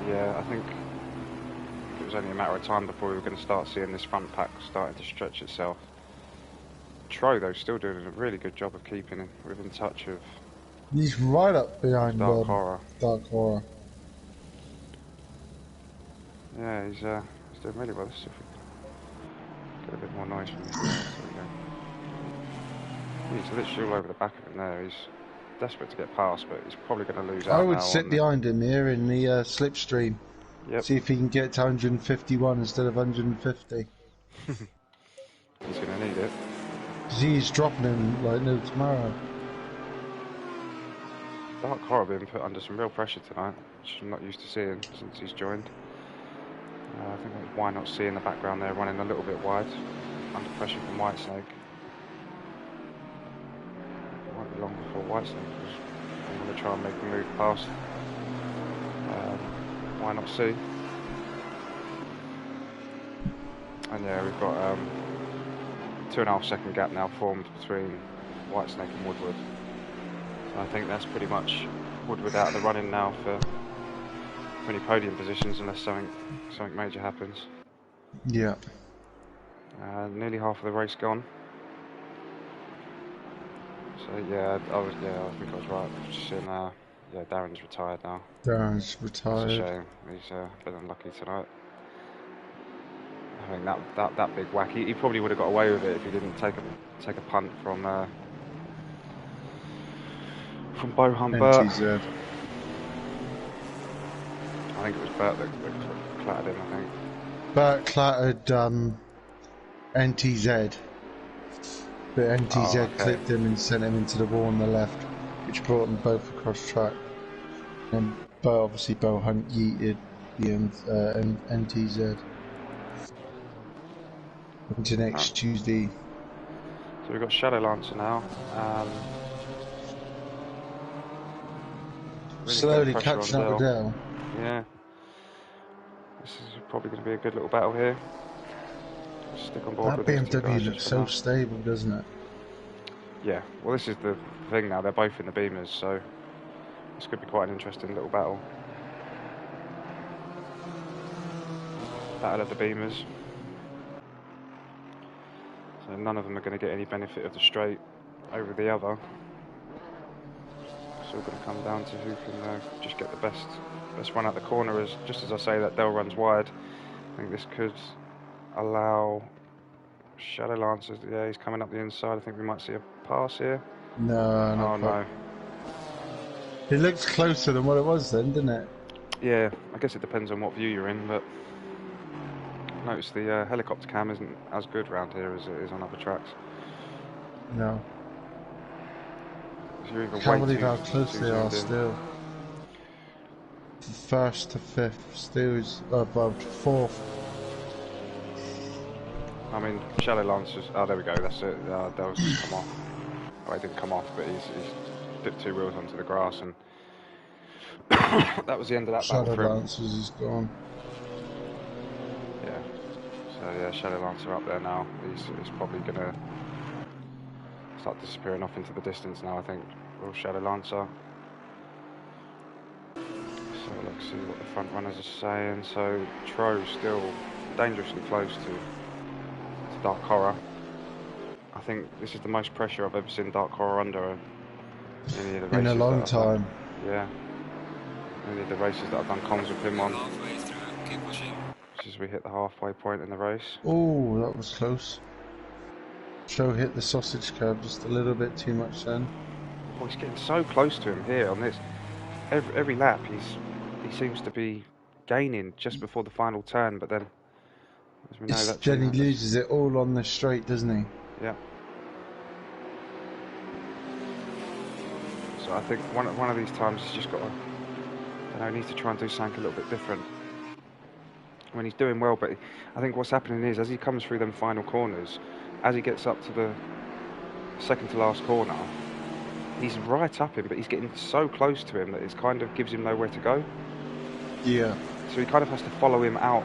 S1: Yeah, I think it was only a matter of time before we were going to start seeing this front pack starting to stretch itself. Tro, though, still doing a really good job of keeping within touch of
S2: He's right up behind
S1: Dark Horror.
S2: Dark Horror.
S1: Yeah, he's doing really well. Let's see if we can get a bit more noise from him. There we go. He's literally all over the back of him there. He's desperate to get past, but he's probably going to lose out.
S2: I would sit behind him here in the slipstream.
S1: Yep.
S2: See if he can get to 151 instead of 150.
S1: He's going to need it.
S2: Because he's dropping him like no tomorrow.
S1: Dark Horror being put under some real pressure tonight, which I'm not used to seeing since he's joined. I think that's Why Not See in the background there, running a little bit wide, under pressure from Whitesnake. It won't be long before Whitesnake because I'm going to try and make a move past Why Not See. And yeah, we've got 2.5 second gap now formed between Whitesnake and Woodward. So I think that's pretty much Woodward out of the running now for any podium positions unless something major happens.
S2: Yeah.
S1: Nearly half of the race gone. So yeah, I think I was right. Just seeing, yeah, Darren's retired now.
S2: Darren's retired.
S1: It's a shame. He's been unlucky tonight. I think that big whack. He probably would have got away with it if he didn't take a punt from Bohan Burt.
S2: NTZ.
S1: I think it was Burt that clattered him, I think.
S2: Burt clattered NTZ. But NTZ clipped him and sent him into the wall on the left, which brought them both across track. And obviously Bo Hunt yeeted the NTZ. Into next Tuesday.
S1: So we've got Shadow Lancer now. Really
S2: slowly catching up with Dell.
S1: Yeah. This is probably going to be a good little battle here. Stick on board
S2: That
S1: with these two
S2: BMW
S1: guys
S2: looks
S1: just
S2: so
S1: for now.
S2: stable, doesn't it?
S1: Yeah, well this is the thing now, they're both in the Beamers, so this could be quite an interesting little battle. Battle of the Beamers. So none of them are going to get any benefit of the straight over the other. It's all going to come down to who can just get the best run out the corner. Just as I say that Dell runs wide, I think this could allow Shadow Lancer. Yeah, he's coming up the inside. I think we might see a pass here.
S2: No, not quite. It looks closer than what it was then, didn't it?
S1: Yeah, I guess it depends on what view you're in, but notice the helicopter cam isn't as good round here as it is on other tracks.
S2: No.
S1: So you're even
S2: Can't
S1: way
S2: believe
S1: too-
S2: how close
S1: too
S2: they are
S1: zoomed in.
S2: still. First to fifth, still is above fourth.
S1: I mean, Shadow Lancer's... Oh, there we go, that's it. That was come off. Well, it didn't come off, but he's dipped 2 wheels onto the grass, and that was the end of that battle
S2: Shadow
S1: for him.
S2: Lancers is gone.
S1: Yeah. So yeah, Shadow Lancer up there now. He's probably going to start disappearing off into the distance now, I think. Will Shadow Lancer. So let's see what the front runners are saying. So Tro's still dangerously close to Dark Horror. I think this is the most pressure I've ever seen Dark Horror under any of the races
S2: In a long
S1: that I've done.
S2: time.
S1: Yeah. Any of the races that I've done comms with him on.
S3: Halfway through, keep pushing.
S1: Just as we hit the halfway point in the race.
S2: Oh, that was close. Joe hit the sausage curb just a little bit too much then.
S1: Well, he's getting so close to him here on this. Every lap he seems to be gaining just before the final turn, but then as we know that
S2: Jenny loses it all on the straight, doesn't he?
S1: Yeah. So I think one of these times he's just got to, he needs to try and do something a little bit different. When he's doing well, but I think what's happening is as he comes through them final corners, as he gets up to the second to last corner, he's right up him, but he's getting so close to him that it kind of gives him nowhere to go.
S2: Yeah.
S1: So he kind of has to follow him out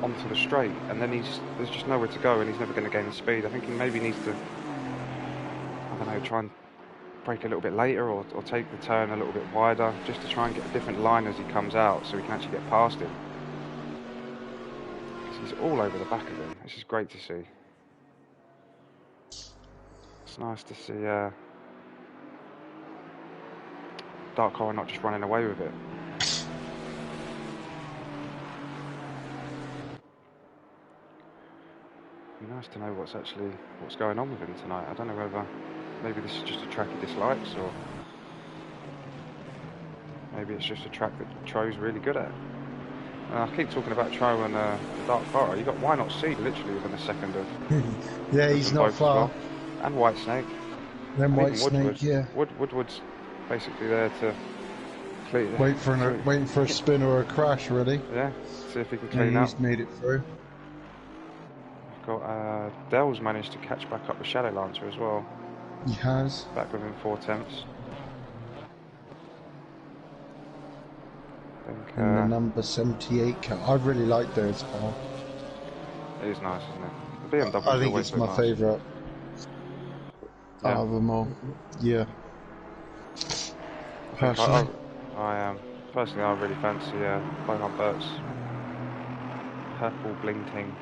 S1: onto the straight, and then there's just nowhere to go, and he's never going to gain the speed. I think he maybe needs to, I don't know, try and brake a little bit later, or take the turn a little bit wider, just to try and get a different line as he comes out, so he can actually get past him. Because he's all over the back of him. This is great to see. It's nice to see Dark Horror not just running away with it. It'd be nice to know what's going on with him tonight. I don't know whether maybe this is just a track he dislikes, or maybe it's just a track that Tro's really good at. I keep talking about Tro and Dark Horror. You got Why Not Seed literally within a second of.
S2: Yeah, he's not far.
S1: Well. And White Snake.
S2: Then White Snake, yeah.
S1: Woodward's basically there to clean.
S2: Waiting for a spin or a crash, really.
S1: Yeah, see if he can clean up.
S2: He's made it through.
S1: Got Dell's managed to catch back up the Shadow Lancer as well.
S2: He has.
S1: Back within 4 tenths. I think,
S2: and the number 78 car. I really like those car.
S1: It is nice, isn't it? The BMW
S2: I think it's my favourite out of them all. Yeah. Personally.
S1: Personally, I really fancy Bohan Burt's purple blinking.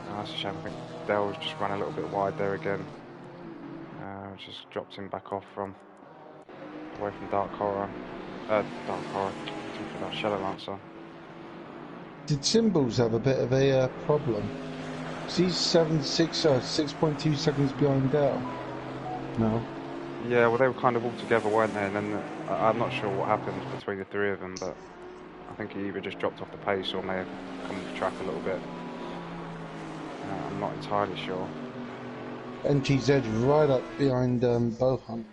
S1: That's a shame. I think Dell's just run a little bit wide there again, which has dropped him back off away from Dark Horror. Talking about Shadow Lancer.
S2: Did Symbols have a bit of a problem? He's 6.2 seconds behind Dell. No.
S1: Yeah, well, they were kind of all together, weren't they? And then I'm not sure what happened between the three of them, but I think he either just dropped off the pace or may have come off the track a little bit. I'm not entirely sure.
S2: NTZ right up behind Bohan.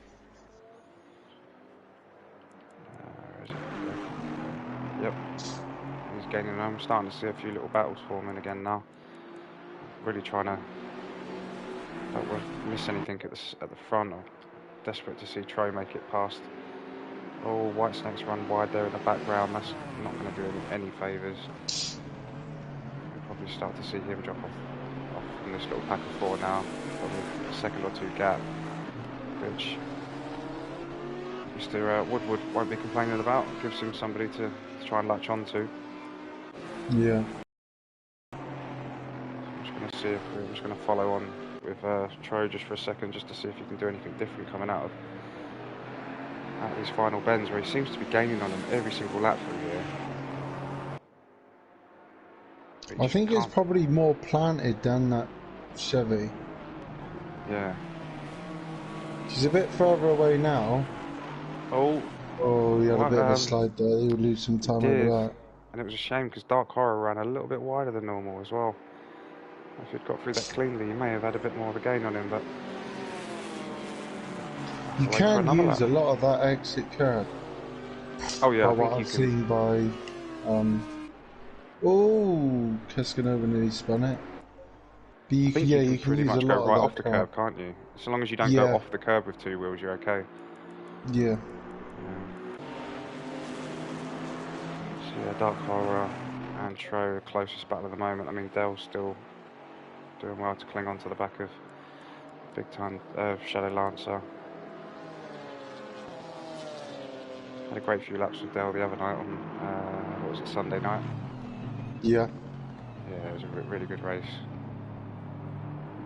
S1: Yep. He's gaining. I'm starting to see a few little battles forming again now. Really trying to don't miss anything at the front. I'm desperate to see Tro make it past. Oh, White Snake's run wide there in the background. That's not going to do him any favours. We'll probably start to see him drop off from this little pack of 4 now. Probably a second or 2 gap, which Mr. Woodward won't be complaining about. It gives him somebody to try and latch onto.
S2: Yeah.
S1: I'm just going to follow on with Tro just for a second, just to see if he can do anything different coming out of these final bends, where he seems to be gaining on him every single lap through here.
S2: I think it's probably more planted than that Chevy.
S1: Yeah.
S2: She's a bit further away now.
S1: Oh,
S2: he had a bit of a slide there. He'll lose some time over that.
S1: And it was a shame because Dark Horror ran a little bit wider than normal as well. If he'd got through that cleanly, you may have had a bit more of a gain on him, but
S2: you can use a lot of that exit curve.
S1: Oh yeah, I
S2: think I've seen by Kescanova nearly spun it. But you can use
S1: pretty much
S2: a
S1: go
S2: lot
S1: right
S2: of
S1: off the curb, can't you? So long as you don't go off the curb with 2 wheels, you're okay.
S2: Yeah.
S1: So yeah, Dark Horror and Tro, closest battle at the moment. I mean, Dell's still doing well to cling on to the back of big time Shadow Lancer. Had a great few laps with Dell the other night on was it, Sunday night?
S2: Yeah.
S1: Yeah, it was a really good race.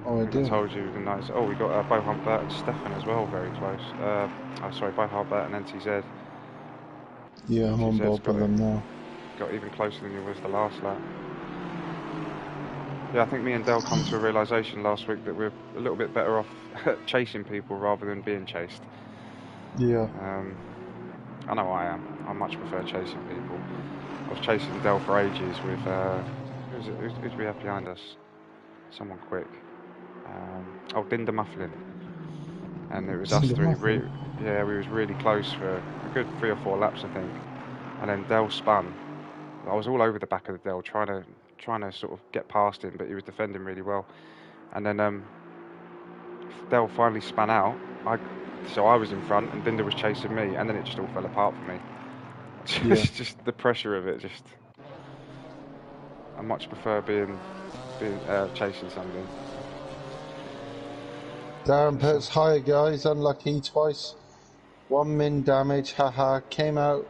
S2: Oh, I
S1: I think I
S2: do.
S1: told you the nice. Oh, we got Bo Humbert and Stefan as well, very close. Oh, sorry, Bo Humbert and NTZ.
S2: Yeah, I'm on board with them now.
S1: Got even closer than he was the last lap. Yeah, I think me and Dell come to a realisation last week that we're a little bit better off chasing people rather than being chased.
S2: Yeah.
S1: I know I am. I much prefer chasing people. I was chasing Dell for ages with who do we have behind us? Someone quick. Binder Mufflin. And it was us three. Yeah, we was really close for a good 3 or 4 laps, I think. And then Dell spun. I was all over the back of the Dell trying to sort of get past him, but he was defending really well. And then Dell finally spun out. So I was in front, and Binder was chasing me, and then it just all fell apart for me. It's just the pressure of it. Just I much prefer being chasing somebody.
S2: Darren puts, hi guys, unlucky twice. 1 min damage, haha, came out,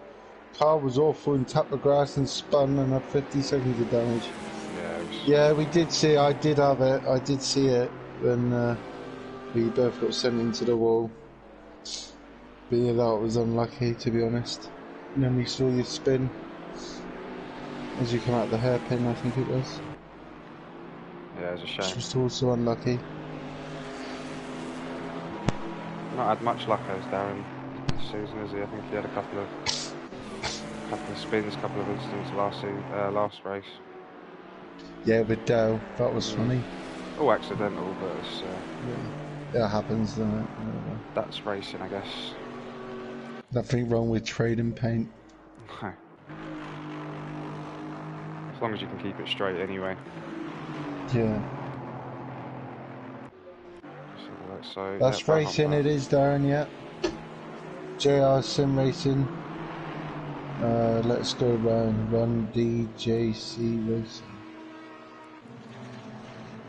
S2: car was awful and tapped the grass and spun and had 50 seconds of damage. Yeah, we did see, I did have it, I did see it when we both got sent into the wall. But yeah, that was unlucky, to be honest. And then we saw you spin as you come out the hairpin, I think it was.
S1: Yeah, it was a shame.
S2: Which was also unlucky.
S1: Not had much luck as Darren this season, has he? I think he had a couple of spins, couple of incidents last race.
S2: Yeah, with Dell, that was funny.
S1: All accidental, but it's
S2: that happens, doesn't it?
S1: That's racing, I guess.
S2: Nothing wrong with trading paint.
S1: As long as you can keep it straight, anyway.
S2: Yeah.
S1: So
S2: that's racing, it is, Darren, yeah. JR Sim Racing. Let's go run DJC Racing.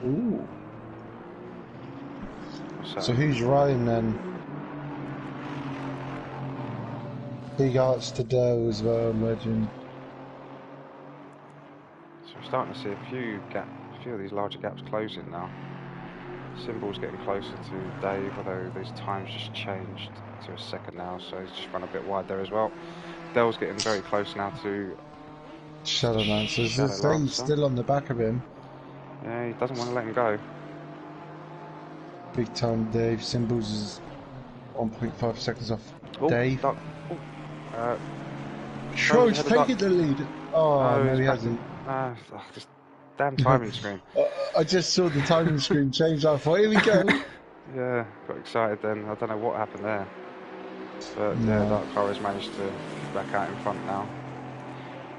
S2: Ooh. So who's riding then? Big arts to Doe as well, legend.
S1: So we're starting to see a few of these larger gaps closing now. Symbol's getting closer to Dave, although these times just changed to a second now, so he's just run a bit wide there as well. Dell's getting very close now to
S2: Shadowlancer. He's still on the back of him.
S1: Yeah, he doesn't want to let him go.
S2: Big time Dave. Symbols is 1.5 seconds off Dave. Schro's taking the lead. Oh, no, he hasn't.
S1: Just damn timing screen.
S2: I just saw the timing screen change. I thought, here we go.
S1: Yeah, got excited then. I don't know what happened there. But yeah, Dark Car has managed to get back out in front now.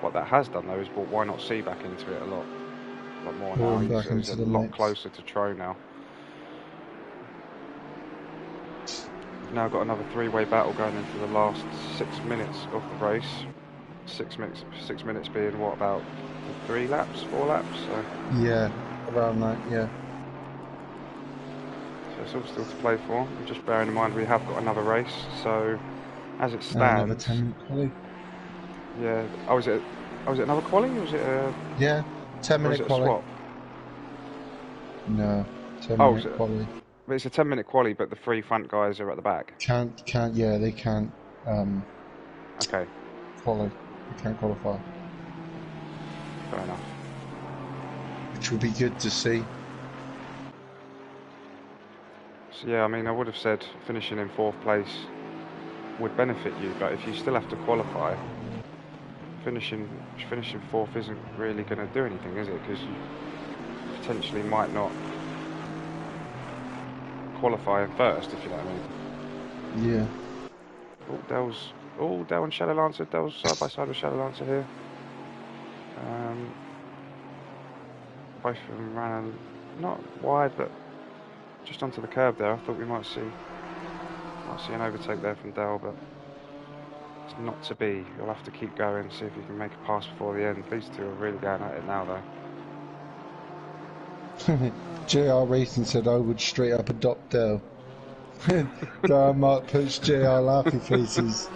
S1: What that has done though is brought Why Not See back into it a lot more now. He's a lot closer to Tro now. We've now got another 3-way battle going into the last 6 minutes of the race. 6 minutes being what, about 4 laps? So.
S2: Yeah, around that, yeah.
S1: So it's all still to play for. Just bearing in mind we have got another race, so as it stands...
S2: Another 10-minute quali.
S1: Yeah. Was it another quali, or was it a...
S2: Yeah, 10-minute quali.
S1: Swap?
S2: No, 10-minute quali.
S1: But it's a 10-minute quali, but the 3 front guys are at the back.
S2: Yeah, they can't.
S1: Okay.
S2: Quali. They can't qualify.
S1: Fair enough.
S2: Which would be good to see.
S1: So yeah, I mean, I would have said finishing in 4th place would benefit you, but if you still have to qualify, finishing 4th isn't really going to do anything, is it? Because you potentially might not qualify first, if you know what I mean.
S2: Yeah.
S1: Dell and Shadowlancer. Dell's side by side with Shadowlancer here. Both of them ran not wide, but just onto the curb there. I thought we might see an overtake there from Dell, but it's not to be. You'll have to keep going, see if you can make a pass before the end. These two are really going at it now, though.
S2: JR Racing said I would straight up adopt Dell. Darren Mark puts JR laughing faces.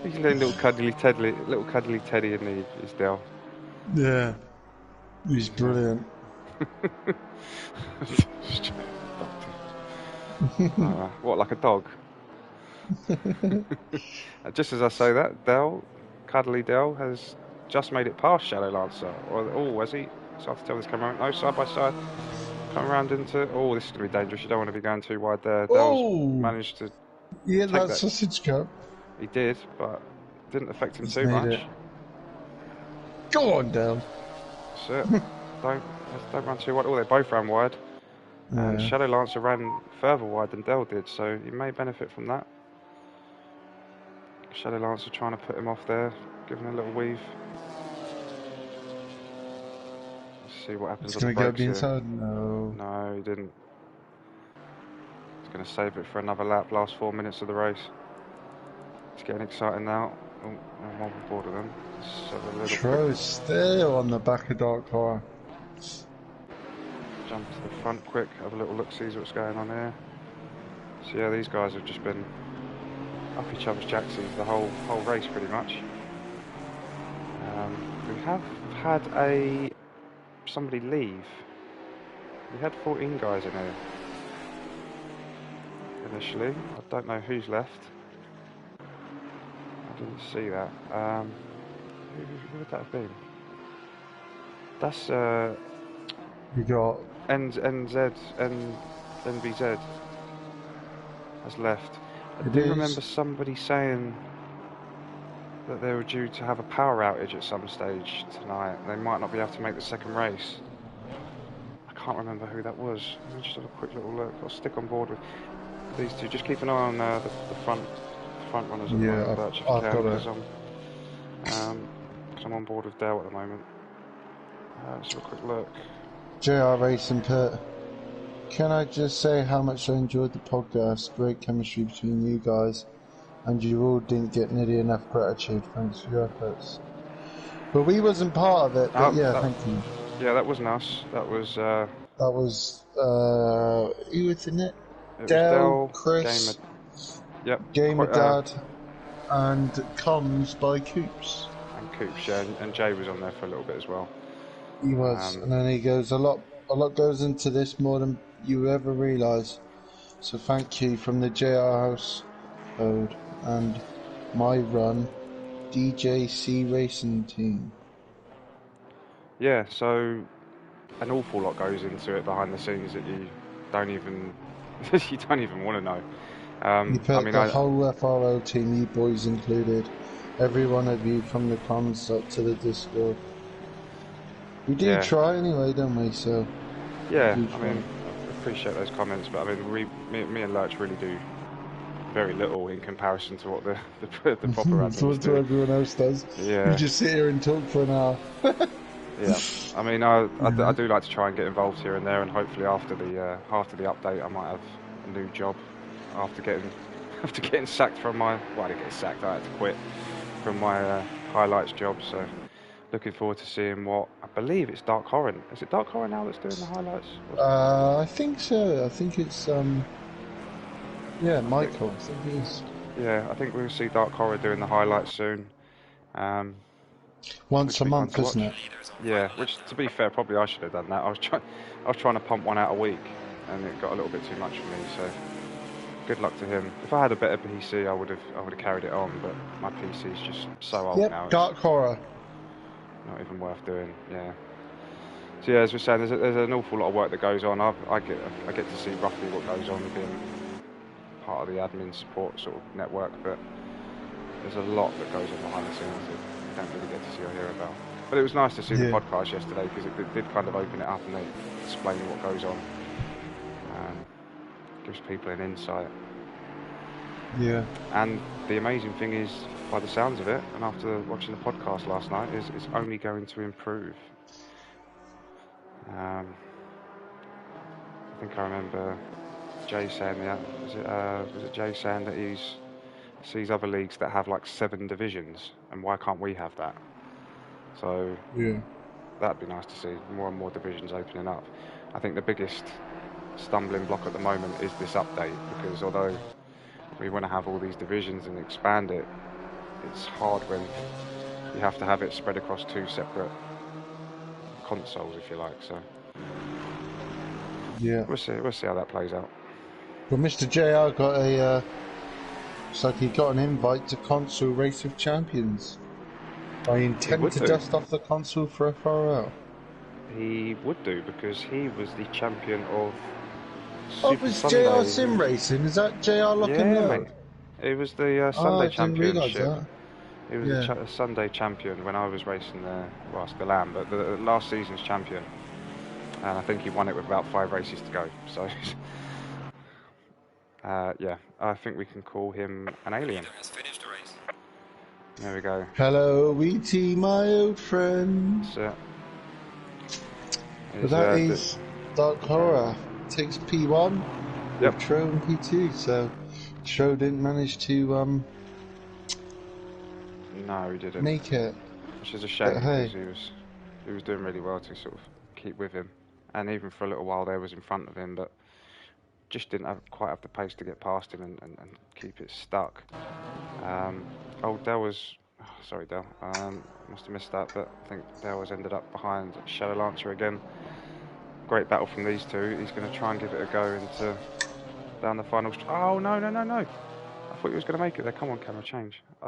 S1: He's a little cuddly Teddy in his Dell.
S2: Yeah. He's brilliant.
S1: What, like a dog? Just as I say that, Cuddly Dell, has just made it past Shadow Lancer. Oh, has he? So I have to tell this camera. No, side by side. Come around into. Oh, this is going to be dangerous. You don't want to be going too wide there. Dell's managed to.
S2: Yeah,
S1: take
S2: that sausage cup.
S1: He did, but didn't affect him
S2: He's
S1: too
S2: made
S1: much.
S2: it. Go on, Dell.
S1: That's it. don't run too wide. Oh, they both ran wide. And Shadow Lancer ran further wide than Dell did, so he may benefit from that. Shadow Lancer trying to put him off there, giving a little weave. Let's see what happens on the brakes here.
S2: Inside? No.
S1: No, he didn't. He's going to save it for another lap, last 4 minutes of the race. It's getting exciting now. Oh, I'm on board with them. Let's have a little
S2: Tro still on the back of Dark Horror.
S1: Jump to the front quick, have a little look, see what's going on here. So yeah, these guys have just been up each other's jacksies the whole race pretty much. We have had somebody leave. We had 14 guys in here initially. I don't know who's left. I didn't see that. Who would that have been? That's
S2: You got
S1: NVZ has left. I do remember somebody saying that they were due to have a power outage at some stage tonight. They might not be able to make the second race. I can't remember who that was. Let me just have a quick little look. I'll stick on board with these two. Just keep an eye on the front runners at the moment. Birch,
S2: I've got it.
S1: Because I'm on board with Dale at the moment. Let's have a quick look.
S2: JR Racing Pit. Can I just say how much I enjoyed the podcast? Great chemistry between you guys, and you all didn't get nearly enough gratitude. Thanks for your efforts. But we wasn't part of it. But thank you.
S1: Yeah, that wasn't us. That was.
S2: That was who was in it?
S1: Dale,
S2: Chris, Gamer Dad, and Comms by Coops.
S1: And Coops, yeah, and Jay was on there for a little bit as well.
S2: He was, and then he goes, a lot goes into this more than you ever realise. So thank you from the JR House Code and my run, DJC Racing Team.
S1: Yeah, so an awful lot goes into it behind the scenes that you don't even want to know.
S2: You put the whole FRL team, you boys included, every one of you from the comms up to the Discord. We do try anyway, don't we? So
S1: yeah, I mean, I appreciate those comments, but I mean, me and Lurch really do very little in comparison to what the proper admins do.
S2: What everyone else does.
S1: Yeah.
S2: You just sit here and talk for an hour.
S1: Yeah, I mean, I do like to try and get involved here and there, and hopefully after the update, I might have a new job after getting sacked from my. Well, I didn't get sacked. I had to quit from my highlights job. So, looking forward to seeing what I believe it's Dark Horror. Is it Dark Horror now that's doing the highlights?
S2: I think so. I think it's Michael. I think it is.
S1: Yeah, I think we'll see Dark Horror doing the highlights soon.
S2: Once a month, isn't it?
S1: Yeah, which to be fair, probably I should have done that. I was trying to pump one out a week, and it got a little bit too much for me. So good luck to him. If I had a better PC, I would have carried it on. But my PC is just so old now.
S2: Dark Horror.
S1: Not even worth doing. Yeah. So yeah, as we're saying, there's an awful lot of work that goes on. I get to see roughly what goes on being part of the admin support sort of network, but there's a lot that goes on behind the scenes that you don't really get to see or hear about. But it was nice to see the podcast yesterday because it did kind of open it up and they explain what goes on. Gives people an insight.
S2: Yeah.
S1: And the amazing thing is, by the sounds of it, and after watching the podcast last night, is it's only going to improve. I think I remember Jay saying was it Jay saying that he sees other leagues that have like 7 divisions, and why can't we have that? So that'd be nice to see more and more divisions opening up. I think the biggest stumbling block at the moment is this update, because although we want to have all these divisions and expand it, it's hard when you have to have it spread across 2 separate consoles, if you like. So
S2: Yeah.
S1: we'll see how that plays out.
S2: Well, Mr. JR got a. Looks like he got an invite to console Race of Champions. I intend to dust off the console for FRL.
S1: He would do, because he was the champion of
S2: Oh,
S1: Super
S2: it was
S1: Sunday.
S2: JR Sim Racing. Is that JR Lock and
S1: Yeah,
S2: Load?
S1: mate. It was the
S2: Oh,
S1: Sunday
S2: I didn't realise
S1: Championship.
S2: that.
S1: He was the Sunday champion when I was racing there. Well, still am, but the last season's champion. And I think he won it with about 5 races to go. So, yeah, I think we can call him an alien.
S3: Leader has finished the race.
S1: There we go.
S2: Hello, E.T., my old friend.
S1: That's it.
S2: But that is Dark Horror. Takes P1 with Tro and P2. So, Tro didn't manage to
S1: no, he didn't
S2: make it.
S1: Which is a shame, because he was doing really well to sort of keep with him, and even for a little while there was in front of him, but just didn't quite have the pace to get past him and keep it stuck. Dell was, sorry Dell, must have missed that, but I think Dell has ended up behind Shadow Lancer again. Great battle from these two. He's going to try and give it a go into down the final. Oh no! I thought he was going to make it there. Come on, camera, change. I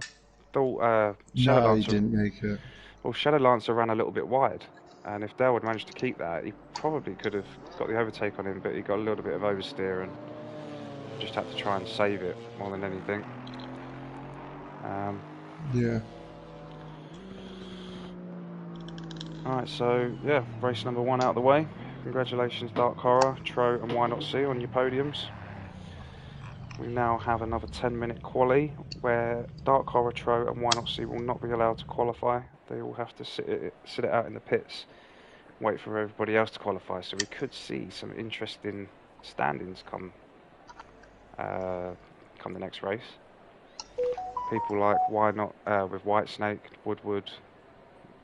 S1: thought Shadow Lancer.
S2: No, he didn't make it.
S1: Well, Shadow Lancer ran a little bit wide, and if Dale had managed to keep that, he probably could have got the overtake on him, but he got a little bit of oversteer and just had to try and save it more than anything.
S2: Yeah.
S1: Alright, so yeah, race number 1 out of the way. Congratulations, Dark Horror, Tro and Why Not See on your podiums. We now have another 10-minute quali where Dark Horror, Tro and Why Not See will not be allowed to qualify. They will have to sit it out in the pits, wait for everybody else to qualify. So we could see some interesting standings come the next race. People like Why Not with Whitesnake, Woodward,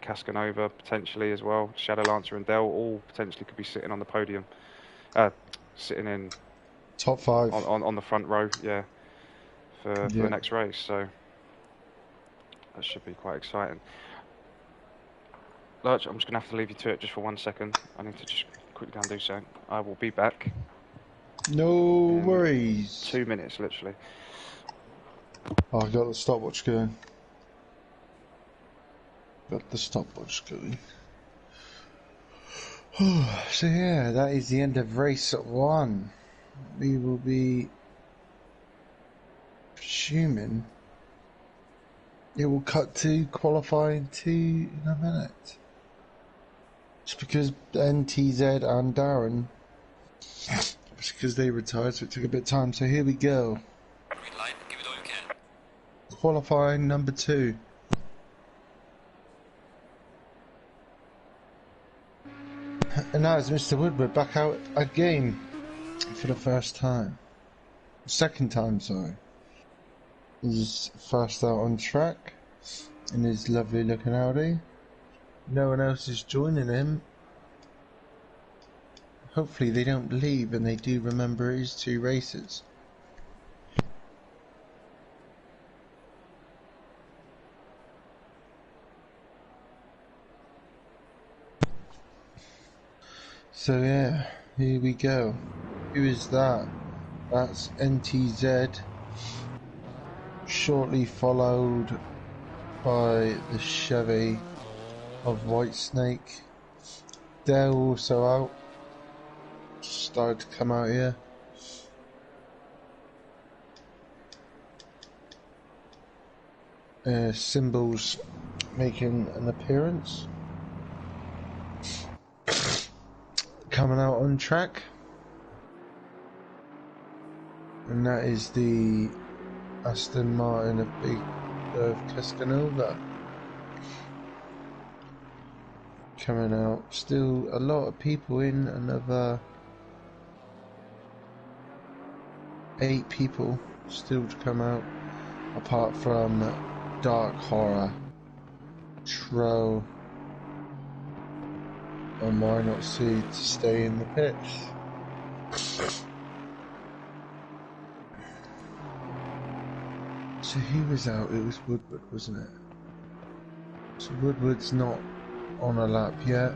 S1: Cascanova potentially as well. Shadow Lancer and Dell all potentially could be sitting on the podium, sitting in
S2: top 5
S1: on the front row, yeah, for the next race. So that should be quite exciting. Lurch, I'm just going to have to leave you to it just for 1 second. I need to just quickly go and do so. I will be back.
S2: No worries.
S1: 2 minutes, literally.
S2: Oh, I got the stopwatch going. So yeah, that is the end of race 1. We will be presuming it will cut to qualifying 2 in a minute. Just because NTZ and Darren, just because they retired, so it took a bit of time. So here we go.
S3: Green light, give it all you can.
S2: Qualifying number 2. And now it's Mr. Woodward back out again for the first time. Second time, sorry. He's first out on track in his lovely looking Audi. No one else is joining him. Hopefully they don't leave and they do remember his 2 races. So yeah, here we go. Who is that? That's NTZ. Shortly followed by the Chevy of Whitesnake. They're also out. Started to come out here. Symbols making an appearance. Coming out on track. And that is the Aston Martin of Cascanova. Coming out. Still a lot of people in. Another 8 people still to come out. Apart from Dark Horror, Tro, and Why Not See to stay in the pits. So he was out, it was Woodward, wasn't it? So Woodward's not on a lap yet.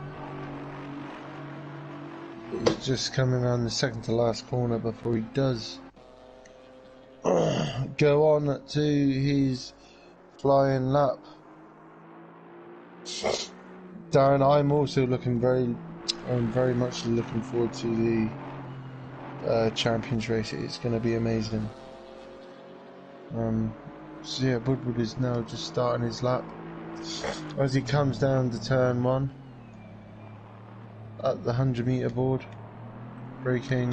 S2: He's just coming around the second to last corner before he does go on to his flying lap. Darren, I'm very much looking forward to the Champions race. It's going to be amazing. So yeah, Woodward is now just starting his lap as he comes down to turn 1 at the 100-meter board, braking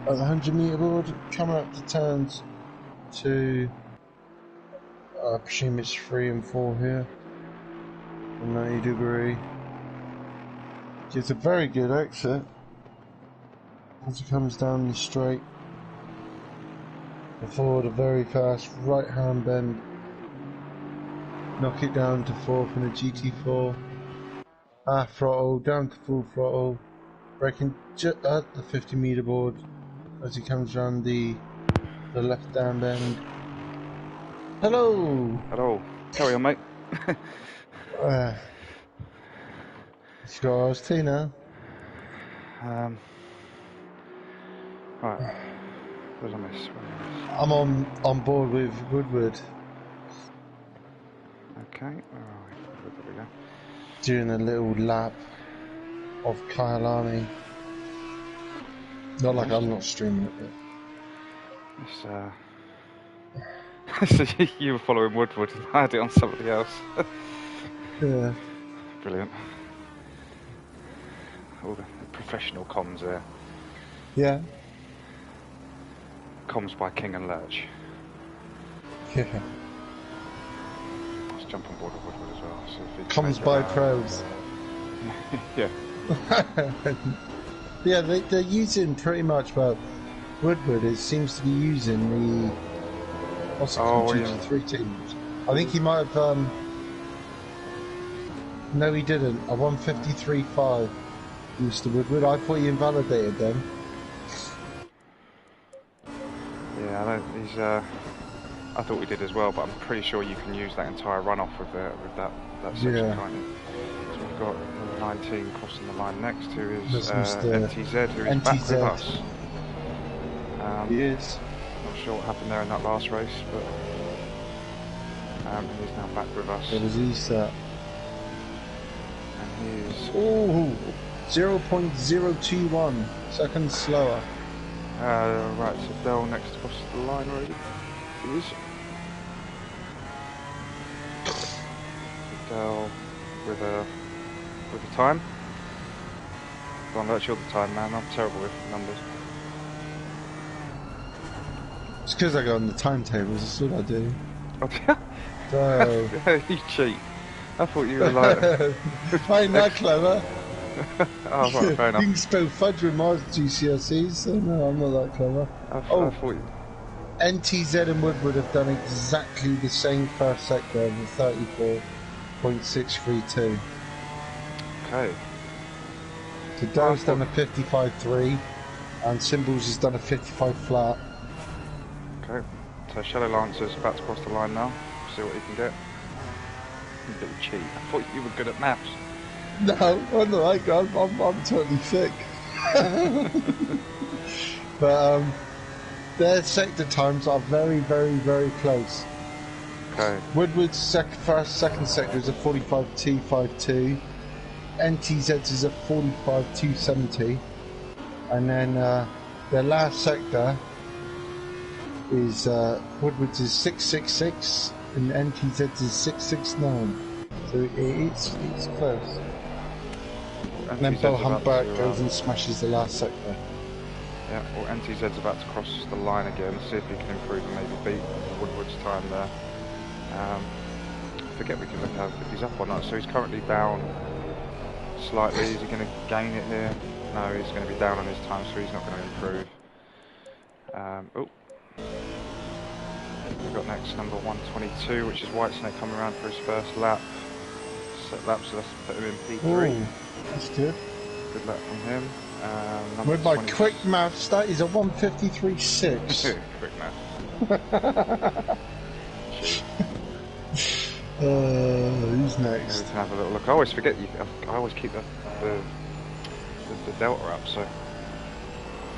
S2: at the 100-meter board, coming up to turns 2. I presume it's 3 and 4 here. 90 degree. Gets a very good exit as he comes down the straight before the very fast right hand bend. Knock it down to 4th in a GT4. Half throttle, down to full throttle. Braking just at the 50-meter board as he comes around the left down bend. Hello!
S1: Hello. Carry on, mate.
S2: It's yours, Tina.
S1: Right. Where's I miss?
S2: I'm on board with Woodward.
S1: Okay. Where are we? There we go.
S2: Doing a little lap of Kayalmi. Not like I'm not streaming it, but...
S1: So you were following Woodward and I had it on somebody else.
S2: Yeah.
S1: Brilliant. All the professional comms there.
S2: Yeah.
S1: Comms by King and Lurch.
S2: Yeah.
S1: Let's jump on board with Woodward as well. See if he
S2: Comes by pros.
S1: Yeah.
S2: Yeah, they're using pretty much, well, Woodward seems to be using the GT3 teams. I think he might have, no he didn't, a 153.5 used to Woodward. I thought he invalidated them.
S1: Yeah, I thought we did as well, but I'm pretty sure you can use that entire runoff with that section, can't you? So we've got 19 crossing the line next, who is NTZ, who is back with us.
S2: He is.
S1: Not sure what happened there in that last race, but he's now back with us.
S2: What was he set?
S1: And he's...
S2: Ooh, 0.021 seconds slower.
S1: Right, so Dell next across the line already. He is. Dell with a time. Go on, Lurch, you're the time man. I'm terrible with numbers.
S2: It's because I go on the timetables, that's what I do.
S1: Oh, yeah?
S2: So...
S1: You cheat. I thought you were like...
S2: I ain't that clever.
S1: Oh, right, fair enough.
S2: You can spell fudge with my GCSEs, so no, I'm not that clever.
S1: I thought you...
S2: NTZ and Woodward have done exactly the same first sector of 34.632.
S1: Okay.
S2: So Dell's done a 55.3 and Symbols has done a 55 flat.
S1: Okay, so Shadow Lancer's about to cross the line now. See what he can get. You little cheat. I thought you were good at maps.
S2: No, I'm not like I'm totally thick. But their sector times are very, very, very close.
S1: Okay.
S2: Woodward's second sector is a 45.252. NTZ's is a 45.270. And then their last sector is Woodward's is 666 and NTZ's is 669. So it's close. And then Bill Humpback goes and smashes the last sector.
S1: Yeah, well NTZ's about to cross the line again, see if he can improve and maybe beat Woodward's time there. I forget we can look at if he's up or not, so he's currently down slightly. Is he going to gain it here? No, he's going to be down on his time, so he's not going to improve. We've got next number 122, which is Whitesnake coming around for his first lap. Set lap, so let's put him in P3.
S2: Ooh, that's good.
S1: Good lap from him. Number
S2: With my
S1: 20
S2: quick maths, that is a 153.6.
S1: quick math. Shoot.
S2: Who's
S1: Yeah, we
S2: next?
S1: can have a little look. I always forget I always keep the delta up, so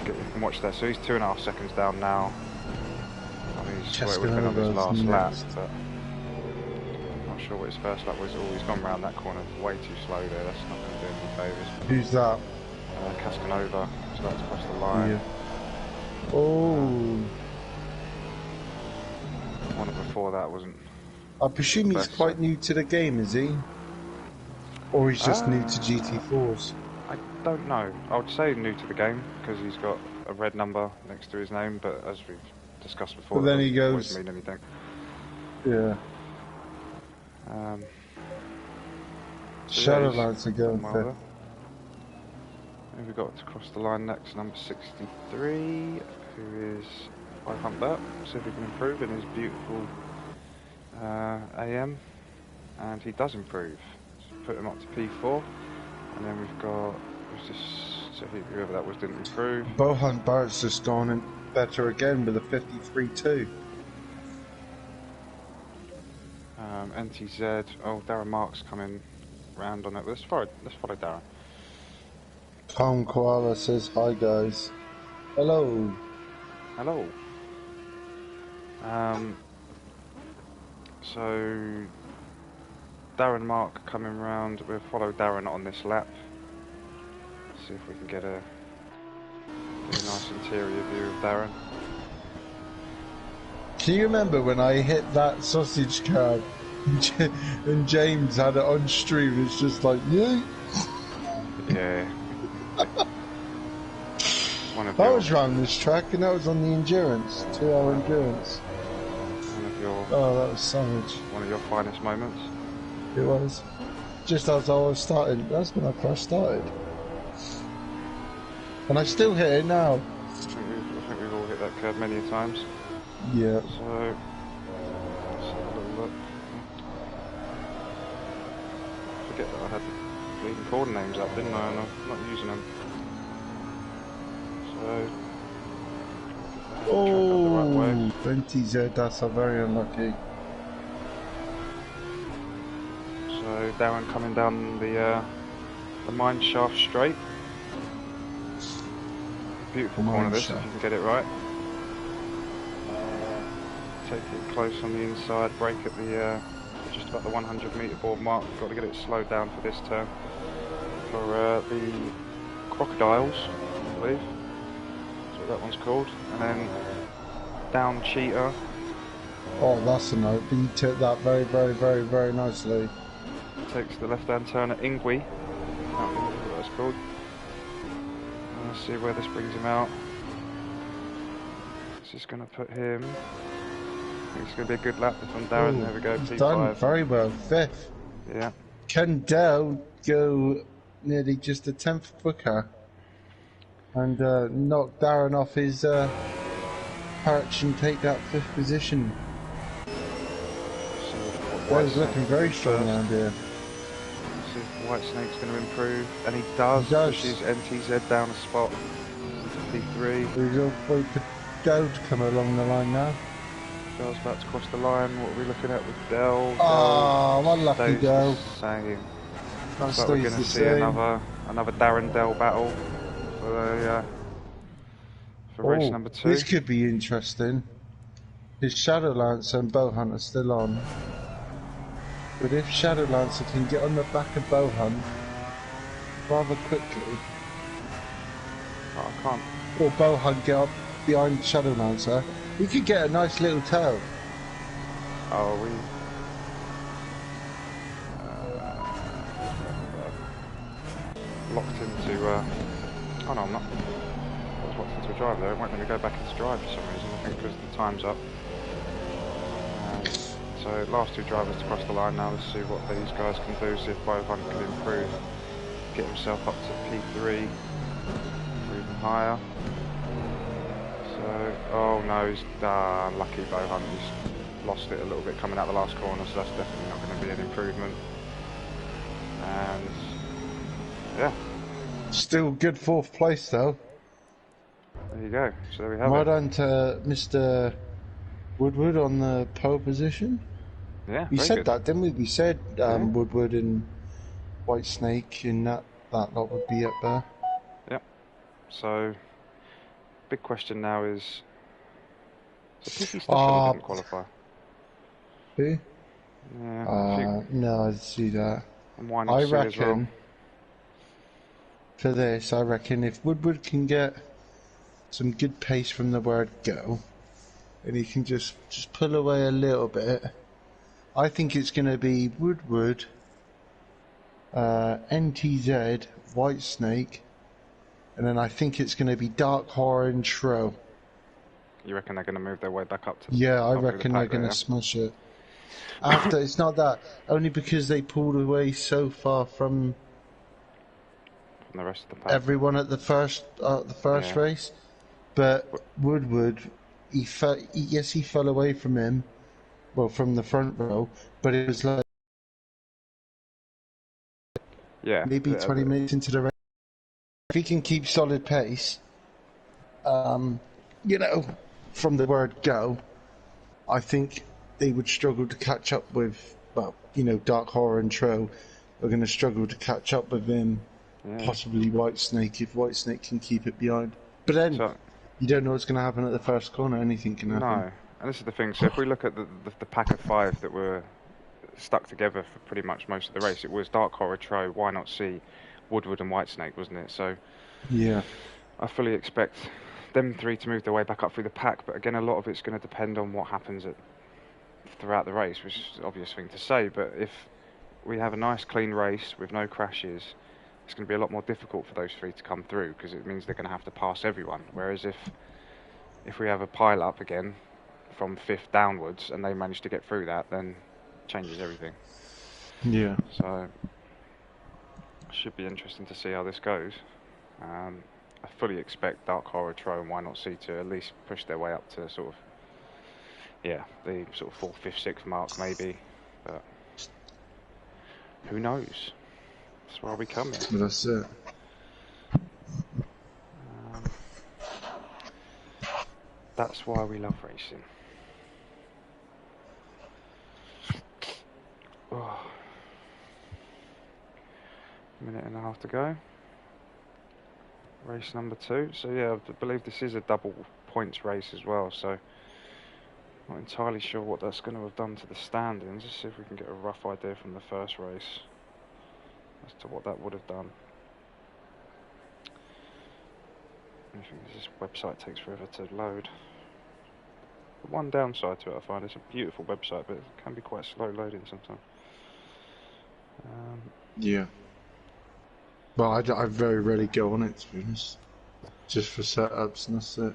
S1: you can watch that. So he's 2.5 seconds down now. I mean, he's where we've been on his last lap, but I'm not sure what his first lap was. Oh, he's gone round that corner way too slow there. That's not going to do him any favours.
S2: Who's that?
S1: Cascanova, he's about to cross the line.
S2: Yeah. Oh.
S1: One before that wasn't.
S2: I presume he's quite new to the game, is he? Or he's just new to GT4s?
S1: I don't know. I would say new to the game because he's got a red number next to his name, but as we've discussed before,
S2: But then he goes.
S1: Doesn't mean anything.
S2: Yeah. Shadowlands are going fifth.
S1: Who we got to cross the line next? Number 63, who is 500. See if he can improve in his beautiful AM, and he does improve. So put him up to P4, and then we've got so whoever that was didn't improve.
S2: Bohan Barrett's just gone in better again with a 53.2.
S1: NTZ. Oh, Darren Marks coming round on it. Let's follow Darren.
S2: Tom Koala says hi guys. Hello.
S1: Hello. So Darren Mark coming round. We'll follow Darren on this lap. See if we can get a nice interior view of Darren.
S2: Can you remember when I hit that sausage card and James had it on stream? It's just like, yeah.
S1: Yeah.
S2: I was around this track and that was on the endurance, 2-hour endurance. Oh, that was savage.
S1: One of your finest moments.
S2: It was. Just as I was starting, that's when I first started. And I still hit it now.
S1: I think we've all hit that curve many times.
S2: Yeah.
S1: So, let's have a little look. Forget that I had the leading corner names up, didn't I? And I'm not using them. So,
S2: oh, 20Z, that's very unlucky.
S1: So Darren coming down the mine shaft straight. Beautiful corner this, if you can get it right. Take it close on the inside, brake at the just about the 100 metre board mark. Got to get it slowed down for this turn. For the crocodiles, I believe. That's what that one's called. And then down Cheetah.
S2: Oh, that's a note. But you took that very, very, very, very nicely.
S1: Takes the left-hand turn at Ingui. That's what that's called. Let's see where this brings him out. This is going to put him. I think it's going to be a good lap from Darren. Ooh, there we go. P5.
S2: Done very well. Fifth.
S1: Yeah.
S2: Can Dell go nearly just a 10th quicker and knock Darren off his perch and take that 5th position? He's looking very strong around here.
S1: See if White Snake's going to improve, and he does. Pushes NTZ down a spot to P3.
S2: We've got wait for Dell to come along the line now.
S1: Dell's about to cross the line. What are we looking at with Dell?
S2: Oh, unlucky Dell.
S1: Same.
S2: Looks
S1: like we're going to see another Darren Dell battle for race number 2.
S2: This could be interesting. His Shadowlancer and Bowhunt are still on. But if Shadowlancer can get on the back of Bowhunt rather quickly,
S1: I can't.
S2: or Bowhunt get up behind Shadowlancer, he could get a nice little tail.
S1: Oh, we locked into. Oh no, I'm not. I was locked into a drive there. It won't let me go back into drive for some reason. I think because the time's up. So last 2 drivers to cross the line now. Let's see what these guys can do. See if Bowhunt can improve, get himself up to P3 or even higher. So, oh no, he's lucky Bowhunt. He's lost it a little bit coming out the last corner, so that's definitely not going to be an improvement. And yeah,
S2: Still good 4th place though.
S1: There you go. So there we have
S2: Well
S1: it.
S2: done to Mr. Woodward on the pole position.
S1: Yeah,
S2: We
S1: very
S2: said
S1: good.
S2: that, didn't we? We said
S1: Yeah.
S2: Woodward and Whitesnake and that lot would be up there.
S1: Yep. So, big question now is, so PC Station didn't qualify.
S2: Who?
S1: Yeah.
S2: No, I see that.
S1: And why not
S2: I
S1: C as well?
S2: reckon for this, I reckon if Woodward can get some good pace from the word go, and he can just pull away a little bit, I think it's going to be Woodward, NTZ, Whitesnake, and then I think it's going to be Dark Horror and Tro.
S1: You reckon they're going to move their way back up to?
S2: Yeah, I
S1: up through the
S2: reckon
S1: pack
S2: they're going to
S1: there,
S2: smash it. After it's not that, only because they pulled away so far from
S1: from the rest of the pack.
S2: everyone at the first
S1: Yeah.
S2: race. But Woodward, he fell away from him, well, from the front row, but it was like maybe 20 minutes into the race. If he can keep solid pace, you know, from the word go, I think they would struggle to catch up with, well, you know, Dark Horror and Tro are going to struggle to catch up with him, possibly Whitesnake, if Whitesnake can keep it behind. But then, you don't know what's going to happen at the first corner, anything can happen.
S1: No, and this is the thing, so if we look at the pack of 5 that were stuck together for pretty much most of the race, it was Dark Horror, Tro, Why Not See, Woodward and Whitesnake, wasn't it? So,
S2: yeah,
S1: I fully expect them 3 to move their way back up through the pack, but again, a lot of it's going to depend on what happens throughout the race, which is an obvious thing to say, but if we have a nice clean race with no crashes, it's going to be a lot more difficult for those 3 to come through, because it means they're going to have to pass everyone, whereas if we have a pile up again from 5th downwards and they manage to get through that, then it changes everything.
S2: Yeah.
S1: So it should be interesting to see how this goes. I fully expect Dark Horror, Tro and Why Not See to at least push their way up to sort of, yeah, the sort of 4th, 5th, 6th mark maybe, but who knows? That's why we come here.
S2: That's it.
S1: That's why we love racing. Oh. Minute and a half to go. Race number 2. So yeah, I believe this is a double points race as well, so not entirely sure what that's going to have done to the standings. Let's see if we can get a rough idea from the first race as to what that would have done. I think this website takes forever to load. The one downside to it, I find, it's a beautiful website, but it can be quite slow loading sometimes.
S2: Yeah. Well, I very rarely go on it, to be honest. Just for setups, and that's it.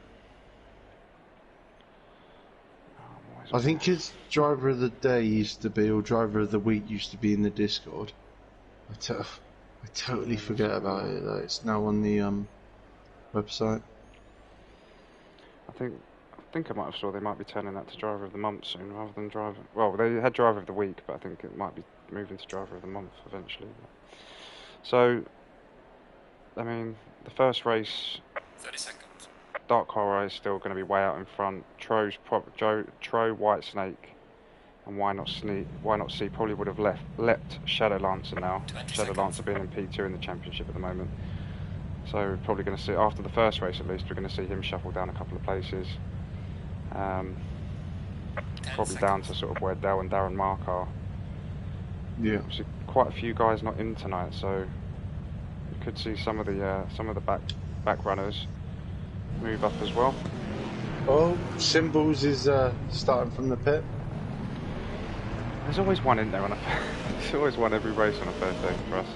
S2: I think his driver of the day used to be, or driver of the week used to be in the Discord. I totally forget about it, though. It's now on the website.
S1: I think I might have saw they might be turning that to driver of the month soon, rather than driver. Well, they had driver of the week, but I think it might be moving to driver of the month eventually. So, I mean, the first race,
S3: 30 seconds.
S1: Dark Horror is still going to be way out in front. Tro, Whitesnake, and Why Not See probably would have leapt Shadow Lancer now. Shadow Lancer being in P2 in the championship at the moment. So we're probably going to see, after the first race at least, we're going to see him shuffle down a couple of places. Probably down to sort of where Dell and Darren Mark are.
S2: Yeah.
S1: Obviously, quite a few guys not in tonight, so you could see some of the back runners move up as well.
S2: Oh, Symbols is starting from the pit.
S1: There's always one in there on there's always one every race on a first day for us.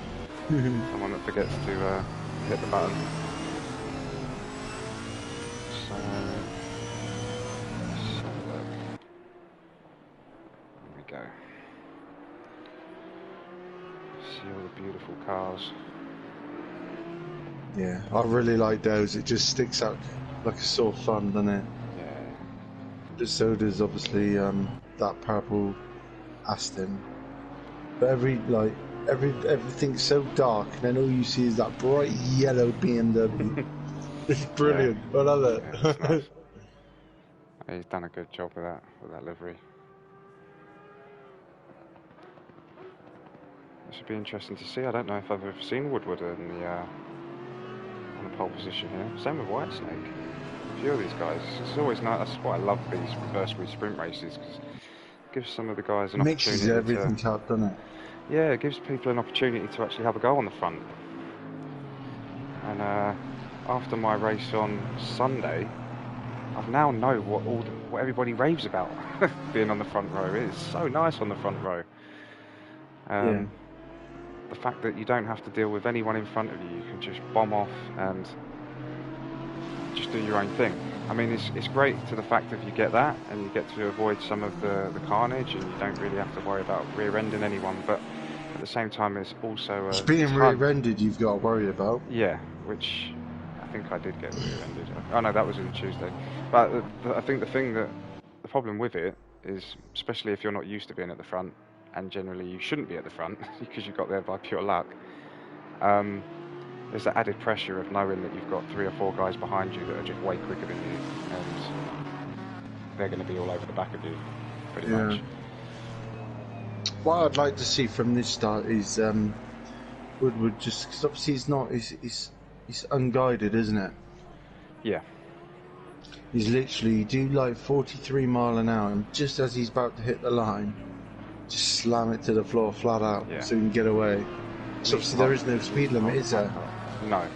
S1: Someone that forgets to hit the button. So there we go. See all the beautiful cars.
S2: Yeah, I really like those. It just sticks out like a sore thumb, doesn't it?
S1: Yeah.
S2: So does obviously that purple Aston. But everything's so dark, and then all you see is that bright yellow BMW. It's brilliant. I love it.
S1: Yeah, it's nice. He's done a good job with that livery. This would be interesting to see. I don't know if I've ever seen Woodward in the on the pole position here. Same with Whitesnake. A few of these guys. It's always nice. That's why I love these reverse sprint races, because it gives some of the guys an opportunity.
S2: Mixes everything up, doesn't it?
S1: Yeah, it gives people an opportunity to actually have a go on the front. And after my race on Sunday, I now know what everybody raves about being on the front row. It's so nice on the front row.
S2: Yeah.
S1: The fact that you don't have to deal with anyone in front of you, you can just bomb off and just do your own thing. I mean, it's great to the fact that you get that and you get to avoid some of the carnage, and you don't really have to worry about rear-ending anyone, but at the same time it's also
S2: it's being rear-ended you've got to worry about.
S1: Yeah, which I think I did get rear-ended. Oh no, that was in Tuesday. But I think the problem with it is, especially if you're not used to being at the front, and generally you shouldn't be at the front because you got there by pure luck, there's that added pressure of knowing that you've got 3 or 4 guys behind you that are just way quicker than you, and they're going to be all over the back of you, pretty much.
S2: What I'd like to see from this start is Woodward, just because obviously he's unguided, isn't it?
S1: Yeah.
S2: He's literally do like 43 mile an hour, and just as he's about to hit the line, just slam it to the floor flat out so he can get away. So obviously there is no speed limit, is there?
S1: No.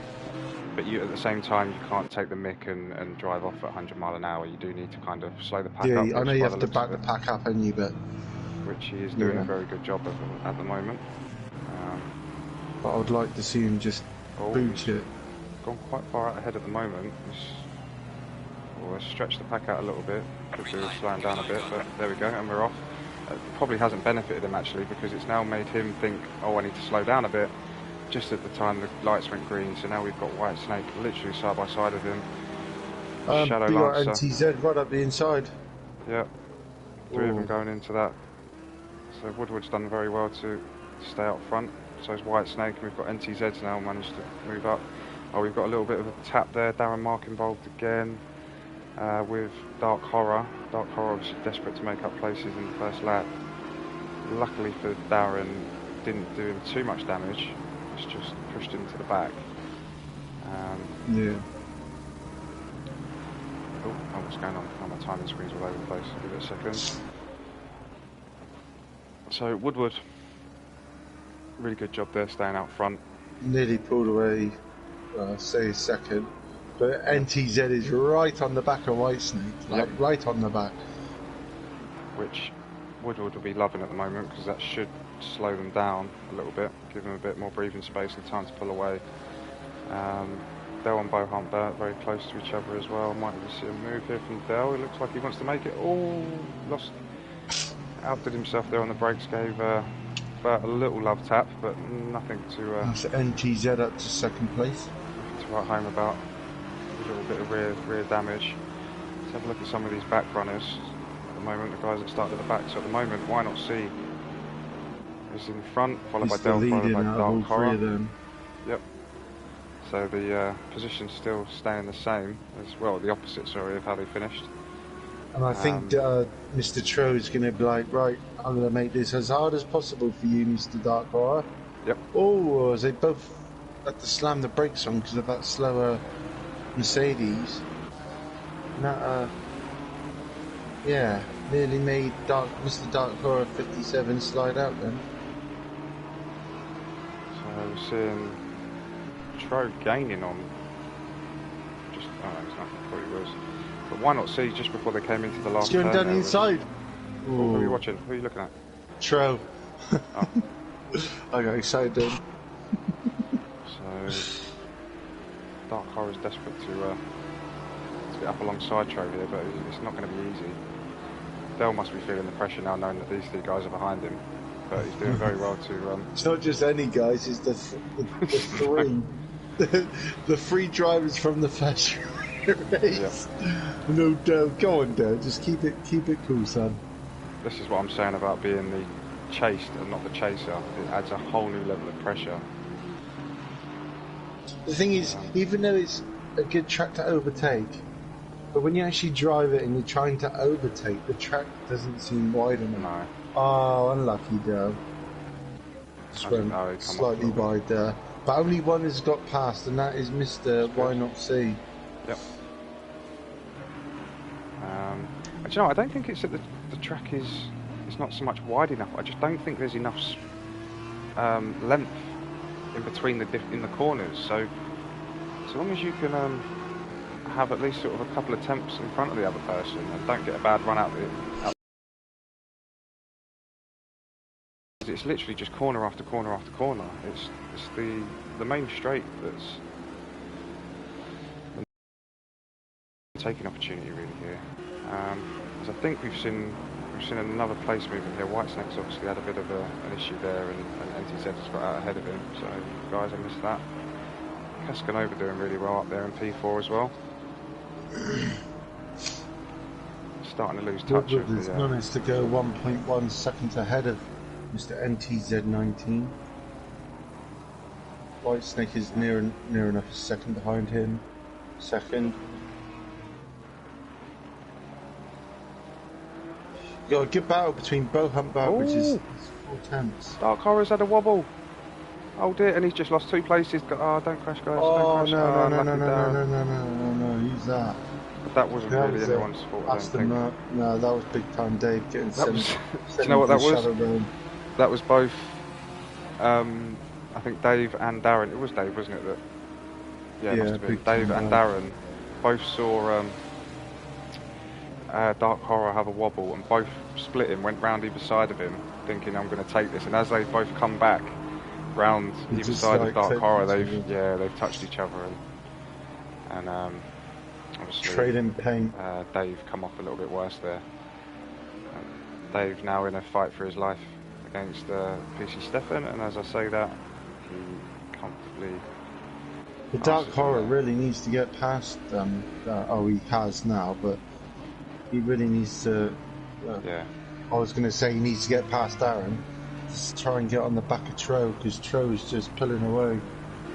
S1: But you, at the same time, you can't take the mick and drive off at 100 mile an hour. You do need to kind of slow the pack up.
S2: Yeah, I know you have to back the pack up, haven't you? But
S1: which he is doing a very good job of at the moment.
S2: But I would like to see him just boot it.
S1: Gone quite far out ahead at the moment. Let's stretch the pack out a little bit. Could do with slowing down a bit, but there we go, and we're off. It probably hasn't benefited him actually, because it's now made him think, oh, I need to slow down a bit. Just at the time the lights went green, so now we've got Whitesnake literally side by side of him. Shadow Lancer.
S2: NTZ right up the inside.
S1: Yeah, 3 of them going into that. So Woodward's done very well to stay out front. So is Whitesnake, and we've got NTZ's now managed to move up. Oh, we've got a little bit of a tap there. Darren Mark involved again with Dark Horror. Dark Horror obviously desperate to make up places in the first lap. Luckily for Darren, didn't do him too much damage. It's just pushed him to the back.
S2: Yeah.
S1: Oh, what's going on? Oh, my timing screen's all over the place. Give it a second. So Woodward, really good job there, staying out front.
S2: Nearly pulled away, say second. But NTZ is right on the back of Whitesnake, like right on the back.
S1: Which Woodward will be loving at the moment, because that should slow them down a little bit, give them a bit more breathing space and time to pull away. Dell and Bohant very close to each other as well. Might even see a move here from Dell. It looks like he wants to make it. Oh, outdid himself there on the brakes, gave a little love tap, but nothing to...
S2: That's NTZ up to second place.
S1: To write home about. A little bit of rear damage. Let's have a look at some of these back runners at the moment, the guys that started at the back. So at the moment, Why Not See is in front, followed by Dell, followed by Dark Horror. Yep. So the position's still staying the same, as well, the opposite, sorry, of how they finished.
S2: And I think Mr. Tro is going to be like, right, I'm going to make this as hard as possible for you, Mr. Dark Horror.
S1: Yep.
S2: Oh, as they both had to slam the brakes on because of that slower Mercedes. And that, nearly made Mr. Dark Horror 57 slide out then.
S1: So we're seeing Tro gaining on just, it's not, I thought he was. But Why Not See just before they came into the last turn.
S2: He's going down the inside.
S1: Who are you watching? Who are you looking at?
S2: Tro.
S1: Oh.
S2: I got excited then.
S1: So Dark Horror is desperate to get up alongside Tro here, but it's not going to be easy. Dell must be feeling the pressure now, knowing that these 3 guys are behind him. But he's doing very well to...
S2: It's not just any guys, it's the 3. the 3 drivers from the first race. Yeah. No doubt. Go on, Dell. Just keep it cool, son.
S1: This is what I'm saying about being the chased and not the chaser, it adds a whole new level of pressure.
S2: The thing is, even though it's a good track to overtake, but when you actually drive it and you're trying to overtake, the track doesn't seem wide enough.
S1: No.
S2: Oh, unlucky though. Just went slightly wide there. But only one has got past, and that is Mr. Why Not See.
S1: Yep. Do you know, I don't think it's that the track is not so much wide enough. I just don't think there's enough length in between in the corners. So long as you can have at least sort of a couple of attempts in front of the other person and don't get a bad run out. It's literally just corner after corner after corner. It's the main straight that's taking opportunity really here. As I think we've seen another place moving here. Whitesnake's obviously had a bit of an issue there, and NTZ has got out ahead of him. So guys, I missed that. Cascanova doing really well up there in P4 as well. Starting to lose touch.
S2: Woodward has managed to go 1.1 seconds ahead of Mr. NTZ19. Whitesnake is near enough a second behind him. Second. You got a good battle between both Humpback, which is 4 tenths.
S1: Dark Horror's had a wobble. Oh dear, and he's just lost 2 places. Oh, don't crash, guys.
S2: Oh,
S1: don't crash.
S2: no, use that.
S1: But that wasn't really anyone's fault, I don't think.
S2: No, that was big time Dave getting sent.
S1: Do you know what that was? That was both, I think Dave and Darren. It was Dave, wasn't it? It must have been. Dave and Darren both saw Dark Horror have a wobble, and both split him, went round either side of him, thinking I'm going to take this. And as they both come back round either side of Dark Horror, they've touched each other, and obviously
S2: trading paint.
S1: Dave come off a little bit worse there. Dave now in a fight for his life against PC Stefan, and as I say that, he comfortably.
S2: The Dark Horror really needs to get past. He has now, but he really needs to. I was going to say he needs to get past Darren. Just try and get on the back of Tro, because Tro is just pulling away.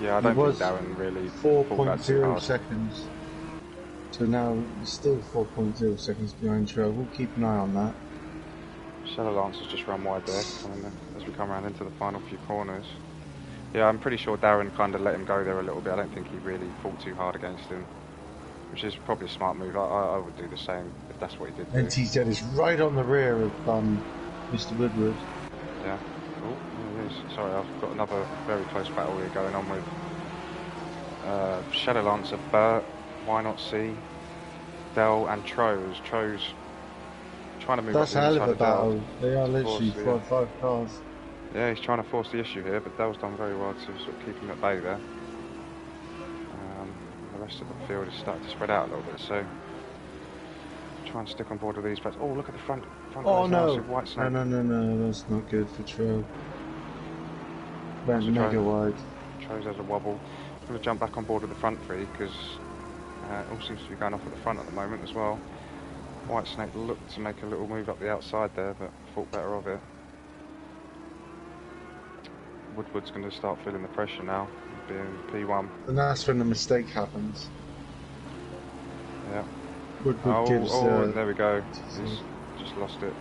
S1: Yeah, I don't think Darren really.
S2: 4.0 seconds. So now he's still 4.0 seconds behind Tro. We'll keep an eye on that.
S1: Shadow Lance has just run wide there, as we come around into the final few corners. Yeah, I'm pretty sure Darren kind of let him go there a little bit. I don't think he really fought too hard against him, which is probably a smart move. I would do the same if that's what he did.
S2: NTZ is right on the rear of Mr. Woodward.
S1: Yeah. Oh, there it is. Sorry, I've got another very close battle here going on with Shadow Lancer, Burt, Why Not See, Dell, and Tro's trying to move.
S2: That's a hell of a battle. They are literally 5 cars.
S1: Yeah, he's trying to force the issue here, but Dell's done very well to sort of keep him at bay there. The rest of the field is starting to spread out a little bit, so try and stick on board with these. But oh, look at the front.
S2: Oh no!
S1: Whitesnake.
S2: No, that's not good for Tro. Went mega wide.
S1: Tro's has a wobble. I'm going to jump back on board with the front 3 because it all seems to be going off at the front at the moment as well. Whitesnake looked to make a little move up the outside there, but thought better of it. Woodward's going to start feeling the pressure now, being P1.
S2: And that's when the mistake happens.
S1: Yeah.
S2: Woodward gives...
S1: there we go. He's just lost it.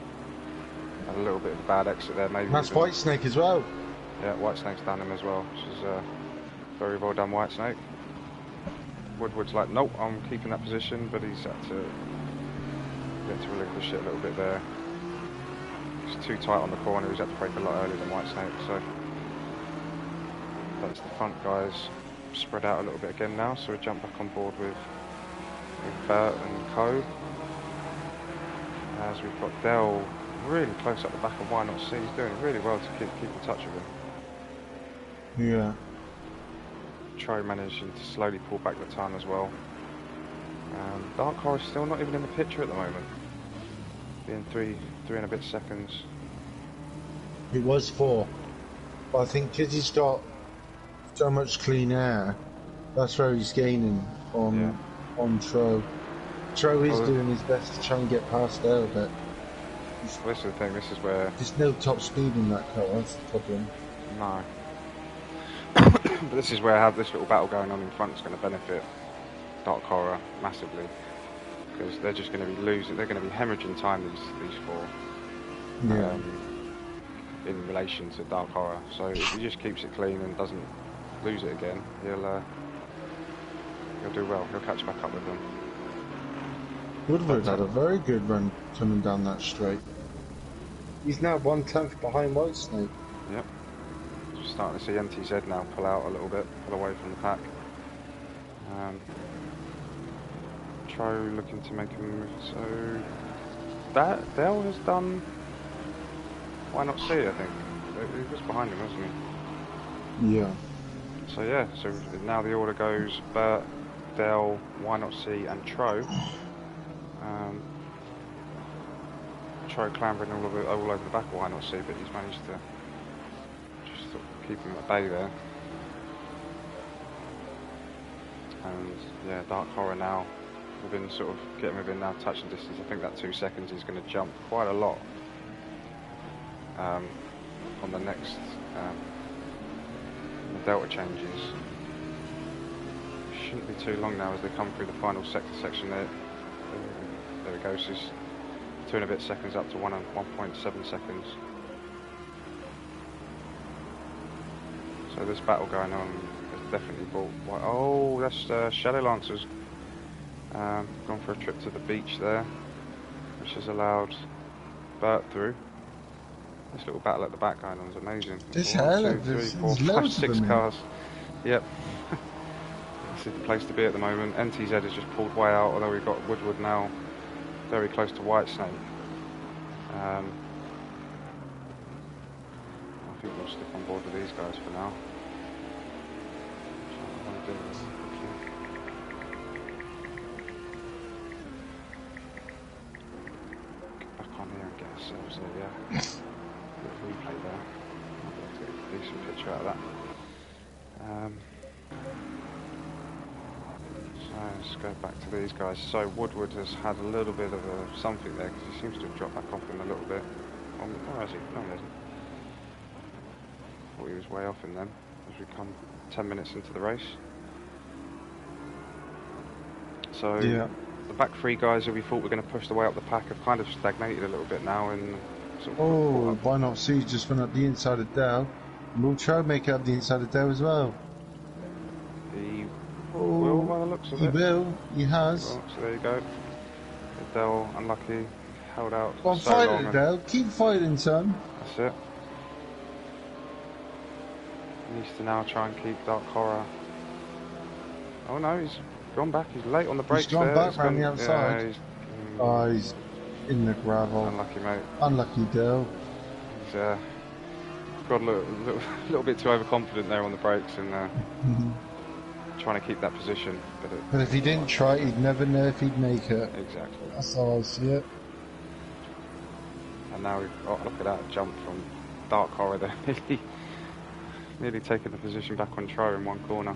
S1: Had a little bit of a bad exit there, maybe.
S2: And that's Whitesnake as well.
S1: Yeah, Whitesnake's done him as well, which is very well done, Whitesnake. Woodward's like, nope, I'm keeping that position, but he's had to relinquish it a little bit there. He's too tight on the corner, he's had to brake a lot earlier than Whitesnake, so that's the front guys spread out a little bit again now, so we jump back on board with Bert and Co. As we've got Dell really close up the back of Why Not See. He's doing really well to keep in touch with him.
S2: Yeah.
S1: Tro managing to slowly pull back the time as well. Dark Horror still not even in the picture at the moment. Being 3 and a bit seconds.
S2: It was 4. But I think because he's got so much clean air, that's where he's gaining on Tro. Tro is doing his best to try and get past there a bit.
S1: Well, this is the thing. This is where
S2: There's no top speed in that car. That's the problem.
S1: no. But this is where I have this little battle going on in front is going to benefit Dark Horror massively, because they're just going to be losing. They're going to be hemorrhaging time these four.
S2: Yeah.
S1: In relation to Dark Horror, so if he just keeps it clean and doesn't lose it again, he'll do well. He'll catch back up with them.
S2: Woodward had a very good run coming down that straight. He's now 1/10 behind Whitesnake.
S1: Yep. Just starting to see NTZ now pull out a little bit, pull away from the pack. Tro looking to make a move. So that Dell has done. Why not see? I think he was behind him, wasn't he?
S2: Yeah.
S1: So yeah. So now the order goes Bert, Dell, Why Not See, and Tro. Tro clambering all over the back of Why Not See, but he's managed to just sort of keep him at bay there. And yeah, Dark Horror now within sort of getting within now touching distance. I think that 2 seconds is going to jump quite a lot. On the next the delta changes. Shouldn't be too long now as they come through the final section there. There it goes, just 2 and a bit seconds up to 1.7 seconds. So this battle going on has definitely brought. Oh, that's Shadow Lancers gone for a trip to the beach there, which has allowed Bert through. This little battle at the back going on is amazing.
S2: This
S1: 1,
S2: hell,
S1: 2, 3,
S2: there's
S1: 4, 5,
S2: loads of
S1: 6
S2: them in.
S1: cars. Yep. This is the place to be at the moment. NTZ has just pulled way out, although we've got Woodward now very close to Whitesnake. I think we'll stick on board with these guys for now. Get back on here and get ourselves a replay there. I'll be able to get a decent picture out of that. So let's go back to these guys. So Woodward has had a little bit of something there because he seems to have dropped back off him a little bit. Where is he? No, he hasn't. Thought he was way off him then as we come 10 minutes into the race. So
S2: Yeah.
S1: the back 3 guys who we thought were going to push the way up the pack have kind of stagnated a little bit now and sort of
S2: Oh, Why Not See just went up the inside of Dow. We'll try and make it up the inside of Dow as well.
S1: He
S2: Oh,
S1: will by the looks of
S2: he
S1: it.
S2: will. He has.
S1: Well, so there you go. Adele, unlucky, held out
S2: Well,
S1: so
S2: fight
S1: long.
S2: it, Dow. Keep fighting, son.
S1: That's it. Needs to now try and keep Dark Horror. Oh no, he's gone back. He's late on the brakes.
S2: He's gone
S1: there.
S2: back round the outside.
S1: Yeah, he's,
S2: Oh, he's in the gravel.
S1: unlucky, mate.
S2: Unlucky, Dow.
S1: He's got a little bit too overconfident there on the brakes and trying to keep that position.
S2: But if he didn't try, he'd never know if he'd make it.
S1: Exactly.
S2: That's how I see it.
S1: And now we've got, look at that jump from Dark Horror there, nearly taking the position back on Tro in one corner.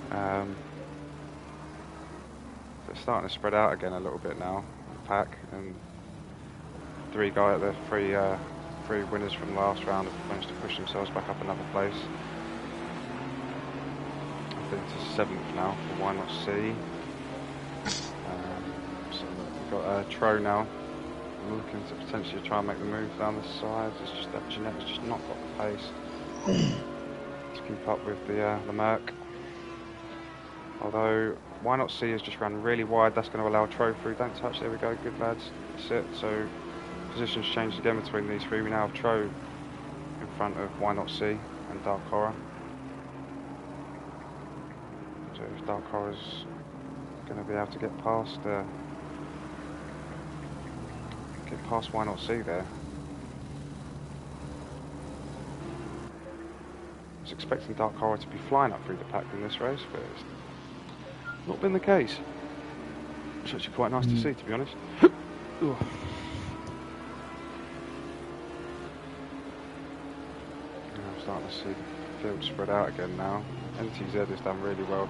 S1: So it's starting to spread out again a little bit now, the pack, and 3 guys, the 3 winners from last round have managed to push themselves back up another place. I think to 7th now for Why Not See. So we've got Tro now looking to potentially try and make the move down the sides. It's just that Jeanette's just not got the pace to keep up with the Merc. Although Why Not See has just run really wide, that's going to allow Tro through. Don't touch, there we go, good lads. That's it. So positions changed again between these 3. We now have Tro in front of Why Not See and Dark Horror. So if Dark Horror's going to be able to get past Why Not See there. I was expecting Dark Horror to be flying up through the pack in this race, but it's not been the case. It's actually quite nice to see, to be honest. Now I'm starting to see the field spread out again now. NTZ has done really well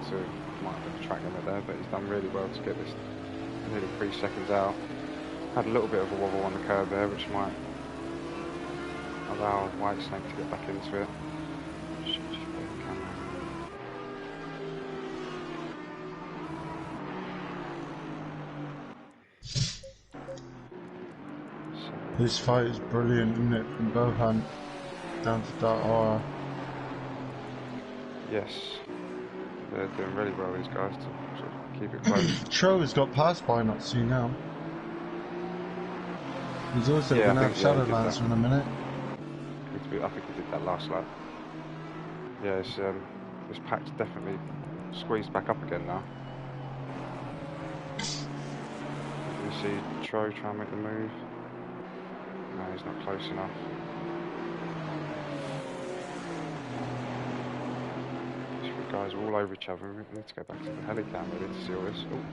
S1: might have been a track limit there, but he's done really well to get this nearly 3 seconds out. Had a little bit of a wobble on the curb there, which might allow Whitesnake to get back into it. Should just be the camera.
S2: This fight is brilliant, isn't it? From Bohan down to Dark Horror.
S1: Yes, they're doing really well, these guys, to sort of keep it close.
S2: Tro has got past by not see now. He's also going to have Shadowlands in a minute.
S1: I think he did that last lap. Yeah, this pack's definitely squeezed back up again now. You see Tro try and make the move. No, he's not close enough. These three guys are all over each other. We need to go back to the helicam really to see all this. Ooh.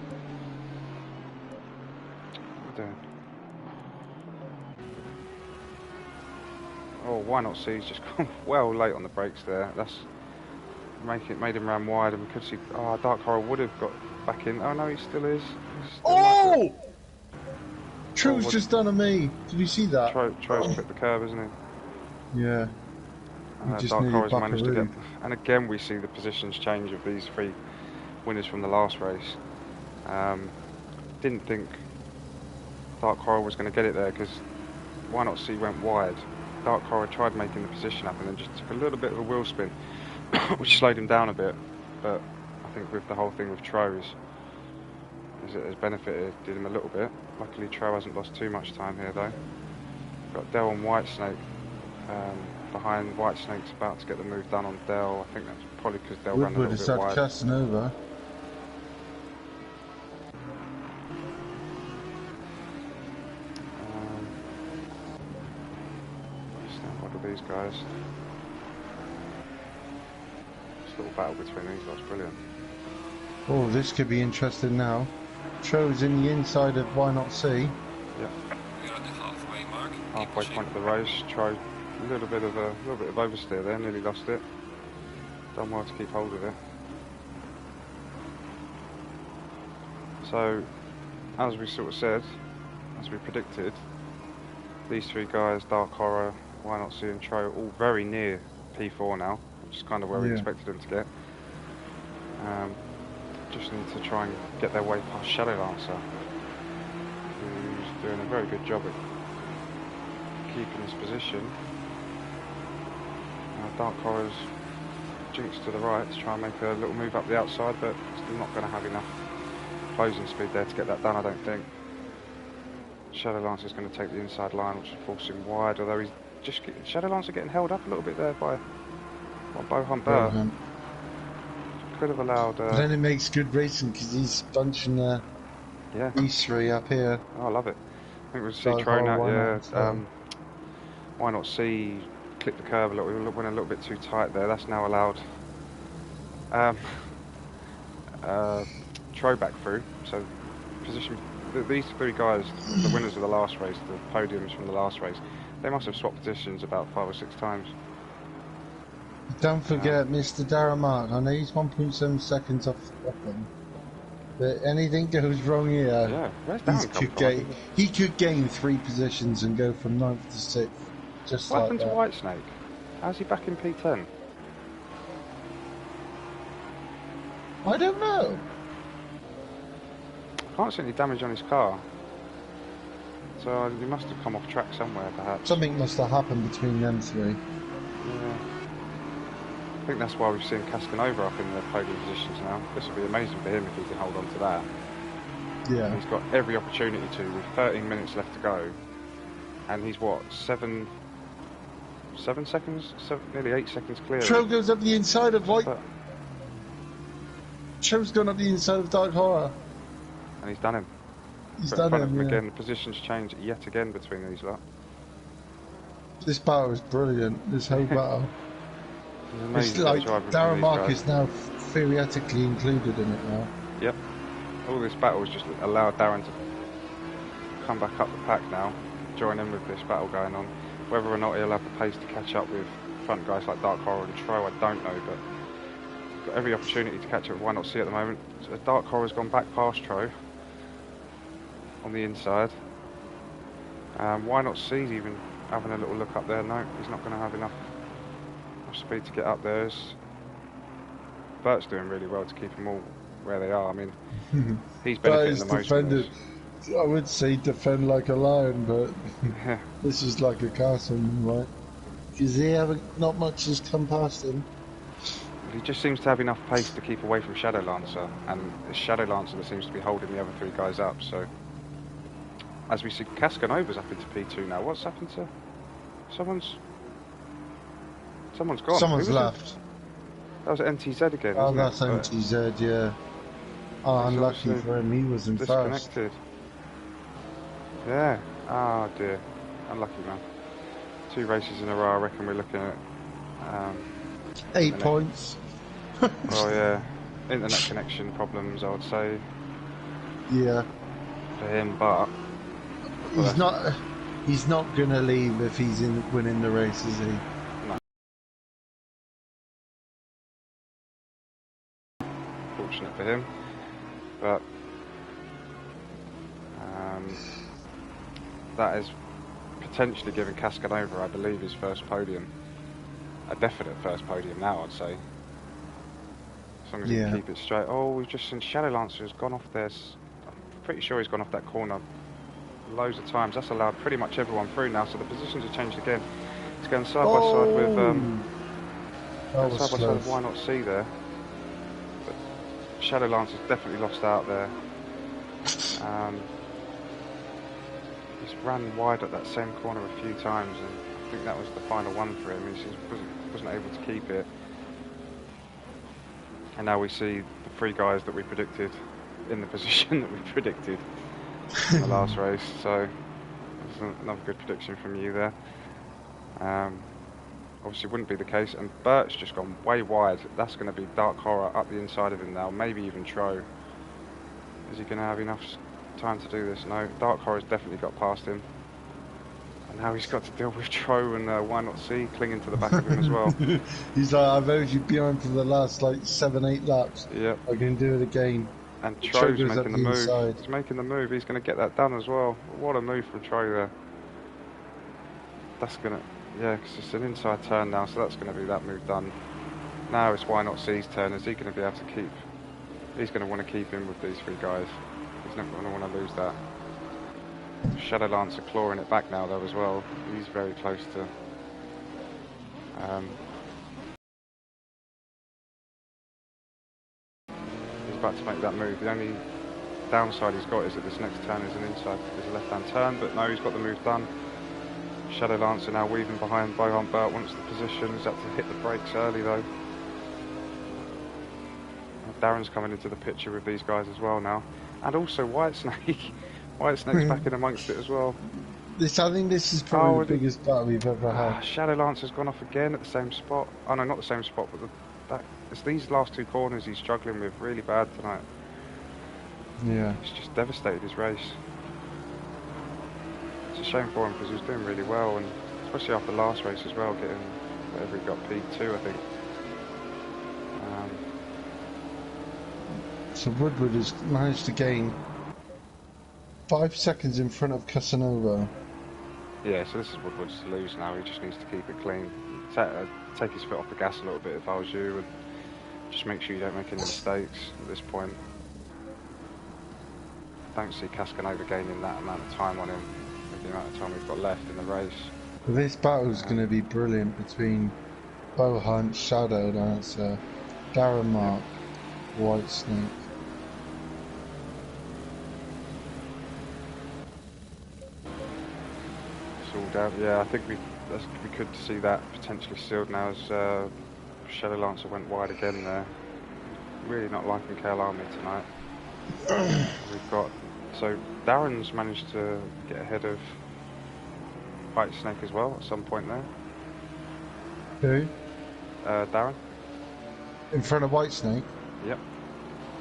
S1: What are we doing? Oh, why not see? He's just gone well late on the brakes there. That's made him run wide, and we could see. Oh, Dark Horror would have got back in. Oh no, he still is.
S2: Oh! Tro's just done a me. Did you see that?
S1: Tro's clipped the curb, isn't he?
S2: Yeah.
S1: Dark Horror's managed to get. And again, we see the positions change of these three winners from the last race. Didn't think Dark Horror was going to get it there because Why Not See went wide. Dark Horror tried making the position up and then just took a little bit of a wheel spin, which slowed him down a bit. But I think with the whole thing with Tro's, it has benefited, did him a little bit. Luckily, Tro hasn't lost too much time here though. Got Dell and Whitesnake behind. Whitesnake's about to get the move done on Dell. I think that's probably because Dell ran a little bit wide.
S2: Casanova.
S1: What are these guys? This little battle between these guys, brilliant.
S2: Oh, this could be interesting now. Tro's in the inside of Why Not See.
S1: Yeah.
S3: We're at the halfway mark.
S1: Halfway point of the race. Tro a little bit of oversteer there, nearly lost it. Done well to keep hold of it. So, as we sort of said, as we predicted, these three guys, Dark Horror, Why Not See and Tro, all very near P4 now, which is kind of where we expected them to get. Just need to try and get their way past Shadowlancer, who's doing a very good job at keeping his position. Dark Horror's jinxed to the right to try and make a little move up the outside, but still not going to have enough closing speed there to get that done, I don't think. Shadowlancer's going to take the inside line, which will force him wide, although he's just Shadowlancer getting held up a little bit there by Bohan Burt. Could have allowed.
S2: But then it makes good racing because he's bunching these three up here.
S1: Oh, I love it. I think we'll see Tro now. Why Not See clip the curve a little? We went a little bit too tight there. That's now allowed Tro back through. So position. These three guys, the winners of the last race, the podiums from the last race, they must have swapped positions about 5 or 6 times.
S2: Don't forget Mr. Daramark. I know he's 1.7 seconds off the weapon, but anything goes wrong here.
S1: Yeah,
S2: he could gain 3 positions and go from 9th to 6th. Just
S1: what
S2: like
S1: happened to Whitesnake? How's he back in P10?
S2: I don't know.
S1: Can't see any damage on his car, so he must have come off track somewhere, perhaps.
S2: Something must have happened between them 3.
S1: Yeah. I think that's why we've seen Cascanova up in the podium positions now. This would be amazing for him if he can hold on to that.
S2: Yeah.
S1: He's got every opportunity to, with 13 minutes left to go, and he's what, 7 seconds? Nearly 8 seconds clear.
S2: Tro goes up the inside of Tro's gone up the inside of Dark Horror.
S1: And he's done him.
S2: He's done him,
S1: again. The positions change yet again between these lot.
S2: This battle is brilliant. This whole battle. It's like Daramark is now theoretically included in it now.
S1: Yep. All this battle has just allowed Darren to come back up the pack now, join in with this battle going on. Whether or not he'll have the pace to catch up with front guys like Dark Horror and Tro, I don't know, but he's got every opportunity to catch up with Why Not See at the moment. So Dark Horror's gone back past Tro on the inside. Why not C's even having a little look up there? No, he's not going to have enough speed to get up there. Bert's doing really well to keep them all where they are. I mean, he's benefiting the most from this.
S2: I would say defend like a lion, but this is like a castle, right? Because not much has come past him.
S1: He just seems to have enough pace to keep away from Shadow Lancer, and it's Shadow Lancer that seems to be holding the other 3 guys up. So, as we see, Caskanova's up into P2 now. What's happened to? Someone's gone.
S2: Someone's left.
S1: That was NTZ again.
S2: Oh,
S1: Wasn't
S2: that's NTZ, yeah. Oh, unlucky for him. He was in first.
S1: Disconnected. Yeah. Ah, dear. Unlucky, man. 2 races in a row. I reckon we're looking at
S2: 8 points.
S1: Well, yeah. Internet connection problems, I would say.
S2: Yeah.
S1: For him, but
S2: he's not gonna leave if he's winning the race, is he?
S1: No. Fortunate for him, but that is potentially giving Cascanova, I believe, his first podium. A definite first podium now, I'd say. As long as he can keep it straight. Oh, we've just seen Shadow Lancer has gone off there. I'm pretty sure he's gone off that corner loads of times. That's allowed pretty much everyone through now, so the positions have changed again. It's going side by side with Why Not See there. But Shadow Lancer's definitely lost out there. He's ran wide at that same corner a few times, and I think that was the final one for him. He wasn't able to keep it. And now we see the 3 guys that we predicted in the position that we predicted in the last race. So that's another good prediction from you there. Obviously wouldn't be the case, and Bert's just gone way wide. That's going to be Dark Horror up the inside of him now, maybe even Tro. Is he going to have enough time to do this? No, Dark Horror's definitely got past him. And now he's got to deal with Tro and Why Not See clinging to the back of him as well.
S2: He's like, I've owed you behind for the last like 7-8 laps.
S1: Yep.
S2: I can do it again.
S1: And Tro's making the move. Inside. He's making the move. He's going to get that done as well. What a move from Tro there. That's going to... Yeah, because it's an inside turn now, so that's going to be that move done. Now it's Why Not See's turn. Is he going to be able to keep... He's going to want to keep in with these 3 guys. He's not going to want to lose that. Shadow Lancer clawing it back now though as well. He's very close to... he's about to make that move. The only downside he's got is that this next turn is a left-hand turn, but no, he's got the move done. Shadow Lancer now weaving behind Bohan. Bert wants the position. He's had to hit the brakes early though. Darren's coming into the picture with these guys as well now. And also Whitesnake. Whitesnake's back in amongst it as well.
S2: I think this is probably the biggest battle we've ever had.
S1: Shadow Lancer's gone off again at the same spot. Oh no, not the same spot, but it's these last 2 corners he's struggling with really bad tonight.
S2: Yeah.
S1: He's just devastated his race. It's a shame for him because he was doing really well, and especially after last race as well, getting whatever he got, P2 I think.
S2: So Woodward has managed to gain 5 seconds in front of Casanova.
S1: Yeah, so this is Woodward's to lose now. He just needs to keep it clean. Take his foot off the gas a little bit if I was you, and just make sure you don't make any mistakes at this point. Don't see Cascanova gaining that amount of time on him with the amount of time we've got left in the race.
S2: This battle is going to be brilliant between Bohan, Shadow Lancer, Darren Mark, Whitesnake.
S1: Yeah, I think we could see that potentially sealed now as Shadow Lancer went wide again there. Really not liking Kayalmi tonight. So Darren's managed to get ahead of Whitesnake as well at some point there.
S2: Who?
S1: Darren.
S2: In front of Whitesnake?
S1: Yep.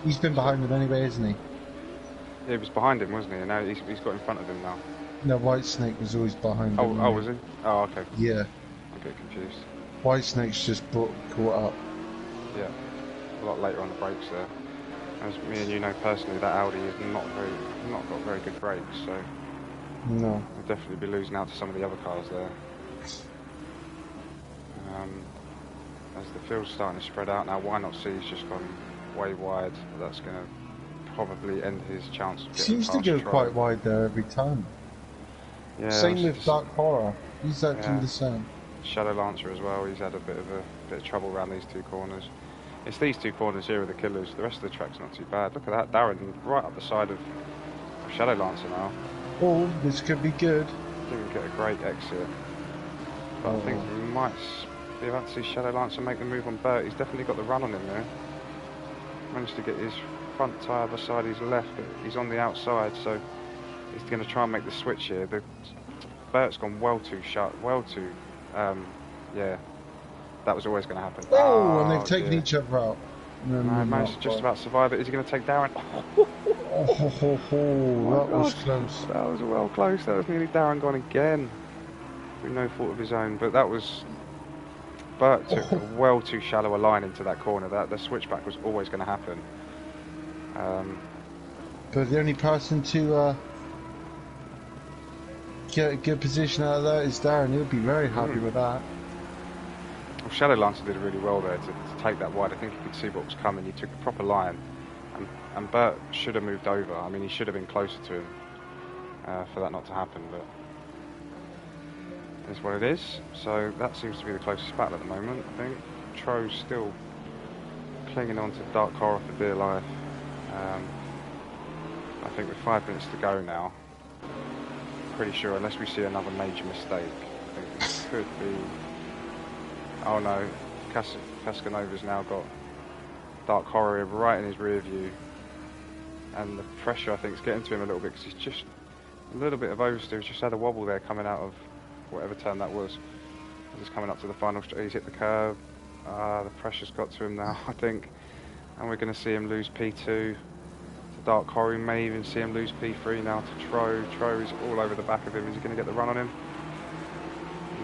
S2: He's been behind him anyway, hasn't he?
S1: Yeah, he was behind him, wasn't he? And now he's got in front of him now.
S2: No, Whitesnake was always behind him.
S1: Oh, was he? Oh, okay.
S2: Yeah.
S1: I get confused.
S2: Whitesnake's just caught up.
S1: Yeah. A lot later on the brakes there. As me and you know personally, that Audi has not got very good brakes, so...
S2: No.
S1: He'll definitely be losing out to some of the other cars there. As the field's starting to spread out now, Why Not C's just gone way wide. That's going to probably end his chance of getting
S2: Seems to
S1: past
S2: go
S1: Troy.
S2: quite wide there every time.
S1: Yeah,
S2: Same with Dark Horror. He's actually the same.
S1: Shadow Lancer as well. He's had a bit of trouble around these two corners. It's these two corners here are the killers. The rest of the track's not too bad. Look at that, Darren right up the side of Shadow Lancer now.
S2: Oh, this could be good.
S1: Didn't get a great exit, but I think we might be about to see Shadow Lancer make the move on Burt. He's definitely got the run on him there. Managed to get his front tyre beside his left, but he's on the outside, so he's going to try and make the switch here. Burt's gone well too sharp, yeah, that was always going to happen.
S2: Oh, and they've taken each other out.
S1: No, managed to just about survive it. Is he going to take Darren?
S2: That was close.
S1: That was well close. That was nearly Darren gone again. Through no fault of his own, but that was... Burt took a well too shallow a line into that corner. The switchback was always going to happen.
S2: But the only person to get a good position out of that is Darren. He'll be very happy with that.
S1: Well, Shadow Lancer did really well there to take that wide. I think he could see what was coming. He took the proper line, and Burt should have moved over. I mean, he should have been closer to him for that not to happen. But it's what it is. So that seems to be the closest battle at the moment. I think Tro's still clinging on to Dark Horror for dear life. I think with 5 minutes to go now, pretty sure unless we see another major mistake, I think it could be. Oh no, Cascanova's now got Dark Horror right in his rear view, and the pressure I think is getting to him a little bit because he's just a little bit of oversteer. He's just had a wobble there coming out of whatever turn that was. He's coming up to the final straight. He's hit the curve. The pressure's got to him now, I think, and we're going to see him lose P2 to Dark Horror. We may even see him lose P3 now to Tro. Tro is all over the back of him. Is he going to get the run on him?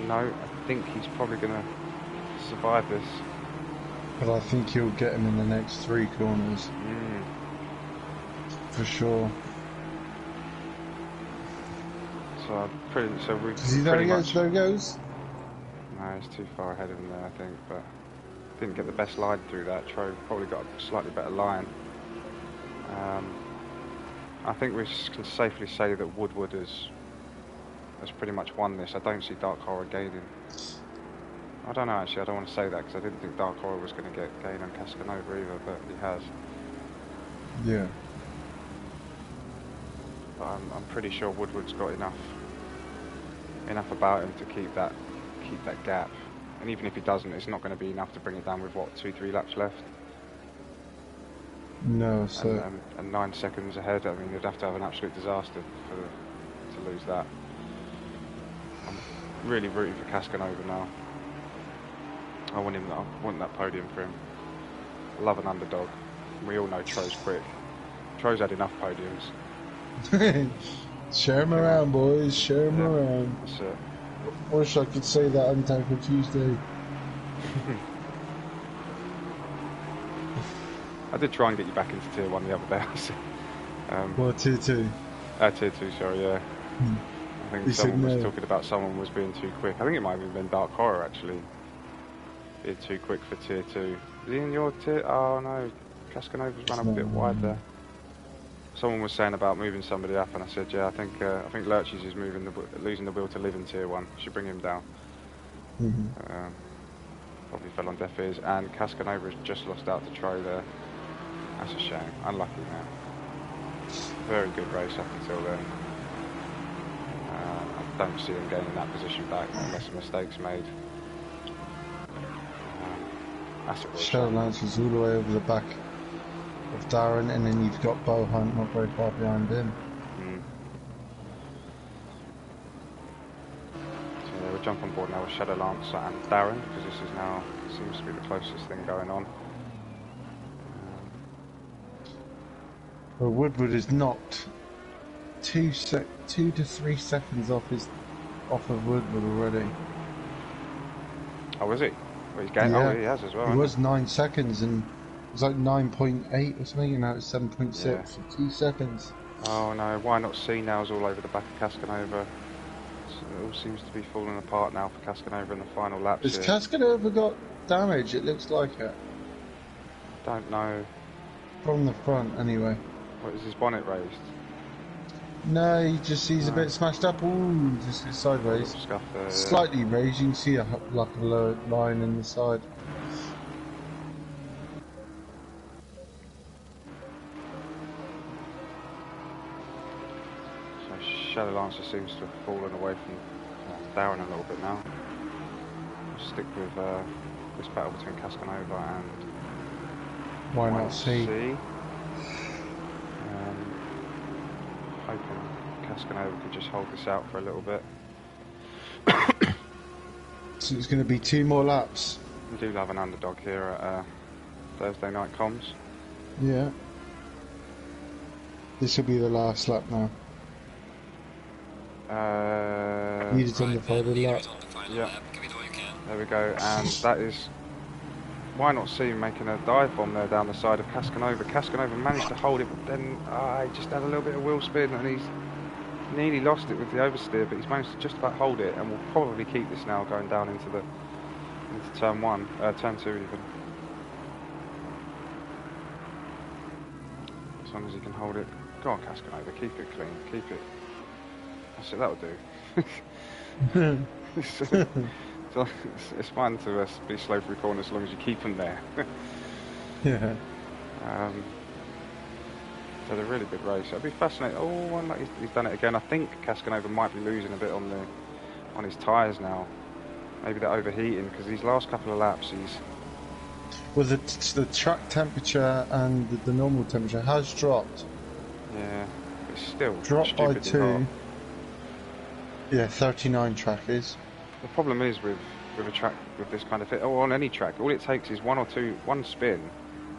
S1: No, I think he's probably going to survive this.
S2: But I think he'll get him in the next 3 corners. For sure.
S1: So we.
S2: There he goes, there he goes.
S1: No, he's too far ahead of him there, I think, but didn't get the best line through that. Tro probably got a slightly better line. I think we can safely say that Woodward has pretty much won this. I don't see Dark Horror gaining. I don't know, actually. I don't want to say that because I didn't think Dark Horror was going to gain on Cascanova either, but he has.
S2: Yeah.
S1: But I'm pretty sure Woodward's got enough about him to keep that gap. And even if he doesn't, it's not going to be enough to bring it down with what, 2-3 laps left.
S2: No, so
S1: and 9 seconds ahead. I mean, you'd have to have an absolute disaster to lose that. I'm really rooting for Cascanova now. I want that podium for him. I love an underdog. We all know Tro's quick. Tro's had enough podiums.
S2: Share them around, boys. Share them around.
S1: That's it.
S2: Wish I could say that on Tackle Tuesday.
S1: I did try and get you back into Tier 1 the other day.
S2: Well, Tier 2.
S1: Tier 2, sorry, yeah. I think someone was talking about someone was being too quick. I think it might have even been Dark Horror, actually. Being too quick for Tier 2. Is he in your Tier? Oh no, Cascanova's run a bit wide there. Someone was saying about moving somebody up, and I said, yeah, I think Lurchys is losing the will to live in Tier 1. Should bring him down. Probably fell on deaf ears, and Cascanova has just lost out to Tro there. That's a shame. Unlucky now. Very good race up until then. I don't see him gaining that position back unless a mistake's made. That's a real
S2: Shadow Lancer's all the way over the back of Darren, and then you've got Bo Hunt not very far behind him.
S1: So yeah, we'll jump on board now with Shadow Lancer and Darren, because this is now seems to be the closest thing going on.
S2: Well, Woodward is knocked 2 to 3 seconds off of Woodward already.
S1: Oh, is he? Well, he's gained.
S2: Yeah.
S1: Oh, he has as well.
S2: It was 9 seconds, and it was like 9.8 or something, and now it's 7.6.
S1: Yeah.
S2: So 2 seconds.
S1: Oh no, why not see now's all over the back of Cascanova. It all seems to be falling apart now for Cascanova in the final laps
S2: Has
S1: here.
S2: Cascanova got damage? It looks like it.
S1: Don't know.
S2: From the front, anyway.
S1: What, is his bonnet raised?
S2: No, he's a bit smashed up. Ooh, just sideways.
S1: A scuff there, yeah.
S2: Slightly raised. You can see like a low line in the side.
S1: So Shadow Lancer seems to have fallen away from Darren a little bit now. We'll stick with this battle between Cascanova and
S2: Why not see?
S1: Hoping Cascanova could just hold this out for a little bit.
S2: So it's going to be 2 more laps.
S1: We do have an underdog here at Thursday Night Comms.
S2: Yeah. This will be the last lap now. Leader's on the final lap.
S1: Yeah. There we go, and that is Why Not See making a dive bomb there down the side of Cascanova. Cascanova managed to hold it, but then he just had a little bit of wheel spin and he's nearly lost it with the oversteer, but he's managed to just about hold it, and will probably keep this now going down into turn 2 even. As long as he can hold it. Go on, Cascanova, keep it clean, keep it. That's it, that'll do. It's fine to be slow through corners as long as you keep them there.
S2: Yeah.
S1: So a really good race. It'll be fascinating. Oh, and he's done it again. I think Cascanova might be losing a bit on his tyres now. Maybe they're overheating because these last couple of laps he's.
S2: Well, the track temperature and the normal temperature has dropped.
S1: Yeah, but it's still
S2: dropped by 2.
S1: hot.
S2: Yeah, 39 track is.
S1: The problem is with a track with this kind of fit, or on any track, all it takes is one spin.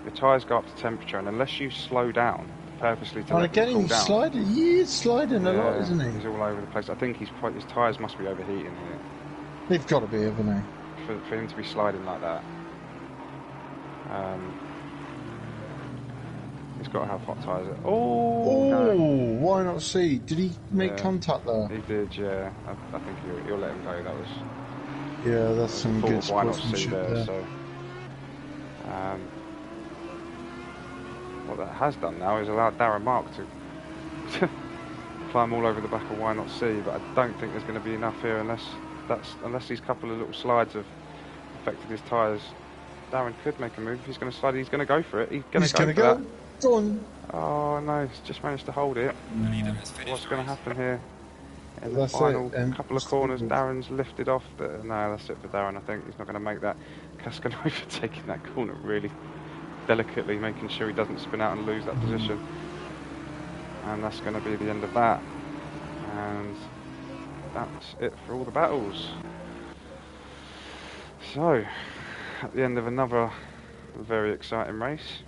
S1: Your tyres go up to temperature, and unless you slow down purposely to let them cool down.
S2: Sliding. He's sliding a lot, isn't he?
S1: He's all over the place. I think his tyres must be overheating here.
S2: They've got to be, haven't they?
S1: For him to be sliding like that. He's got to have hot tyres. Oh, no.
S2: Why not see? Did he make contact there?
S1: He did, yeah. I think he'll let him go. That was.
S2: Yeah, that's some good sportsmanship there.
S1: So, what that has done now is allowed Darren Mark to climb all over the back of Why Not See, but I don't think there's going to be enough here unless these couple of little slides have affected his tyres. Darren could make a move. He's going to slide. He's going to go for it. He's going to go.
S2: Go on.
S1: Oh no! He's just managed to hold it. What's going to happen here? In the final couple of corners, Darren's lifted off. No, that's it for Darren. I think he's not going to make that. Cascanova taking that corner really delicately, making sure he doesn't spin out and lose that position. And that's going to be the end of that. And that's it for all the battles. So, at the end of another very exciting race,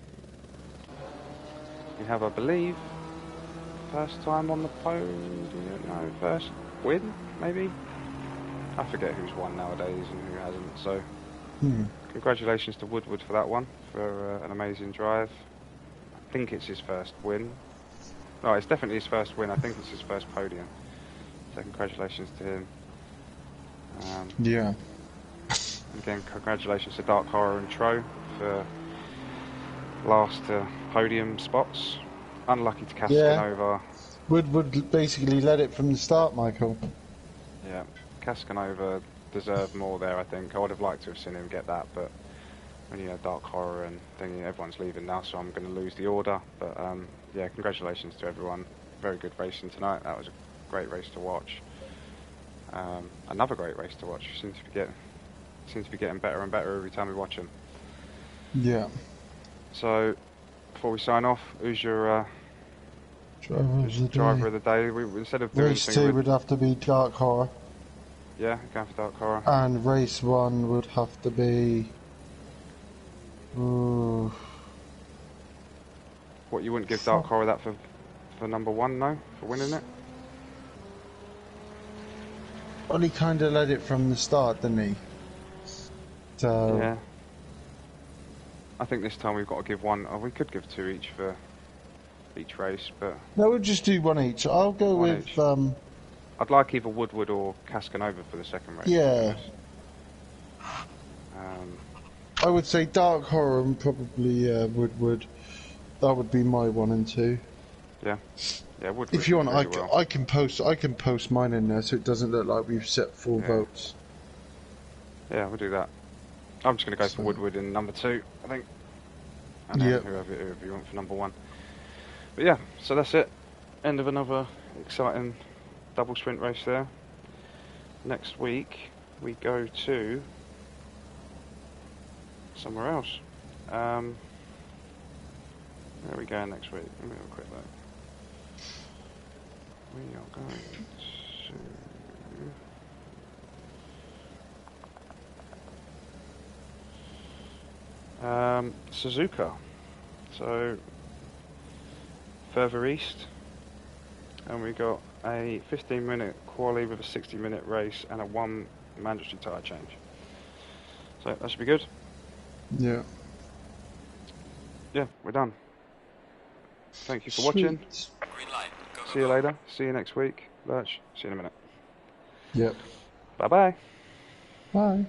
S1: we have, I believe, first time on the podium, no, first win, maybe? I forget who's won nowadays and who hasn't, so congratulations to Woodward for that one, for an amazing drive. I think it's his first win. No, it's definitely his first win. I think it's his first podium. So congratulations to him.
S2: Yeah.
S1: Again, congratulations to Dark Horror and Tro for last podium spots. Unlucky to Cascanova.
S2: Woodward basically led it from the start, Michael.
S1: Yeah, Cascanova deserved more there, I think. I would have liked to have seen him get that, but when you have Dark Horror and thinking everyone's leaving now, so I'm going to lose the order. But yeah, congratulations to everyone. Very good racing tonight. That was a great race to watch. Another great race to watch. Seems to be getting better and better every time we watch them.
S2: Yeah.
S1: So, before we sign off, who's your driver of the day? Instead of doing
S2: race 2 would have to be Dark Horror.
S1: Yeah, going for Dark Horror.
S2: And race 1 would have to be.
S1: What, you wouldn't give Dark Horror that for number 1, no? For winning it?
S2: Well, he kind of led it from the start, didn't he? So.
S1: Yeah. I think this time we've got to give one. Oh, we could give 2 each for each race, but
S2: No, we'll just do one each. I'll go
S1: One
S2: with
S1: each. I'd like either Woodward or Cascanova for the second race.
S2: yeah.
S1: Um,
S2: I would say Dark Horror and probably Woodward. That would be my 1 and 2.
S1: yeah, Woodward.
S2: If you want,
S1: really well.
S2: I can post mine in there so it doesn't look like we've set 4 votes.
S1: Yeah, we'll do that. I'm just going to go for Woodward in number 2, I think. And then whoever you want for number 1. But yeah, so that's it. End of another exciting double sprint race there. Next week we go to somewhere else. Where are we going next week? Let me have a quick look. We are going to Suzuka. So further east, and we got a 15-minute quali with a 60-minute race and a 1 mandatory tyre change. So that should be good.
S2: Yeah.
S1: Yeah, we're done. Thank you for watching.
S3: Green light. Go, go,
S1: See you
S3: go.
S1: later. See you next week. Lurch. See you in a minute.
S2: Yep.
S1: Bye-bye.
S2: Bye.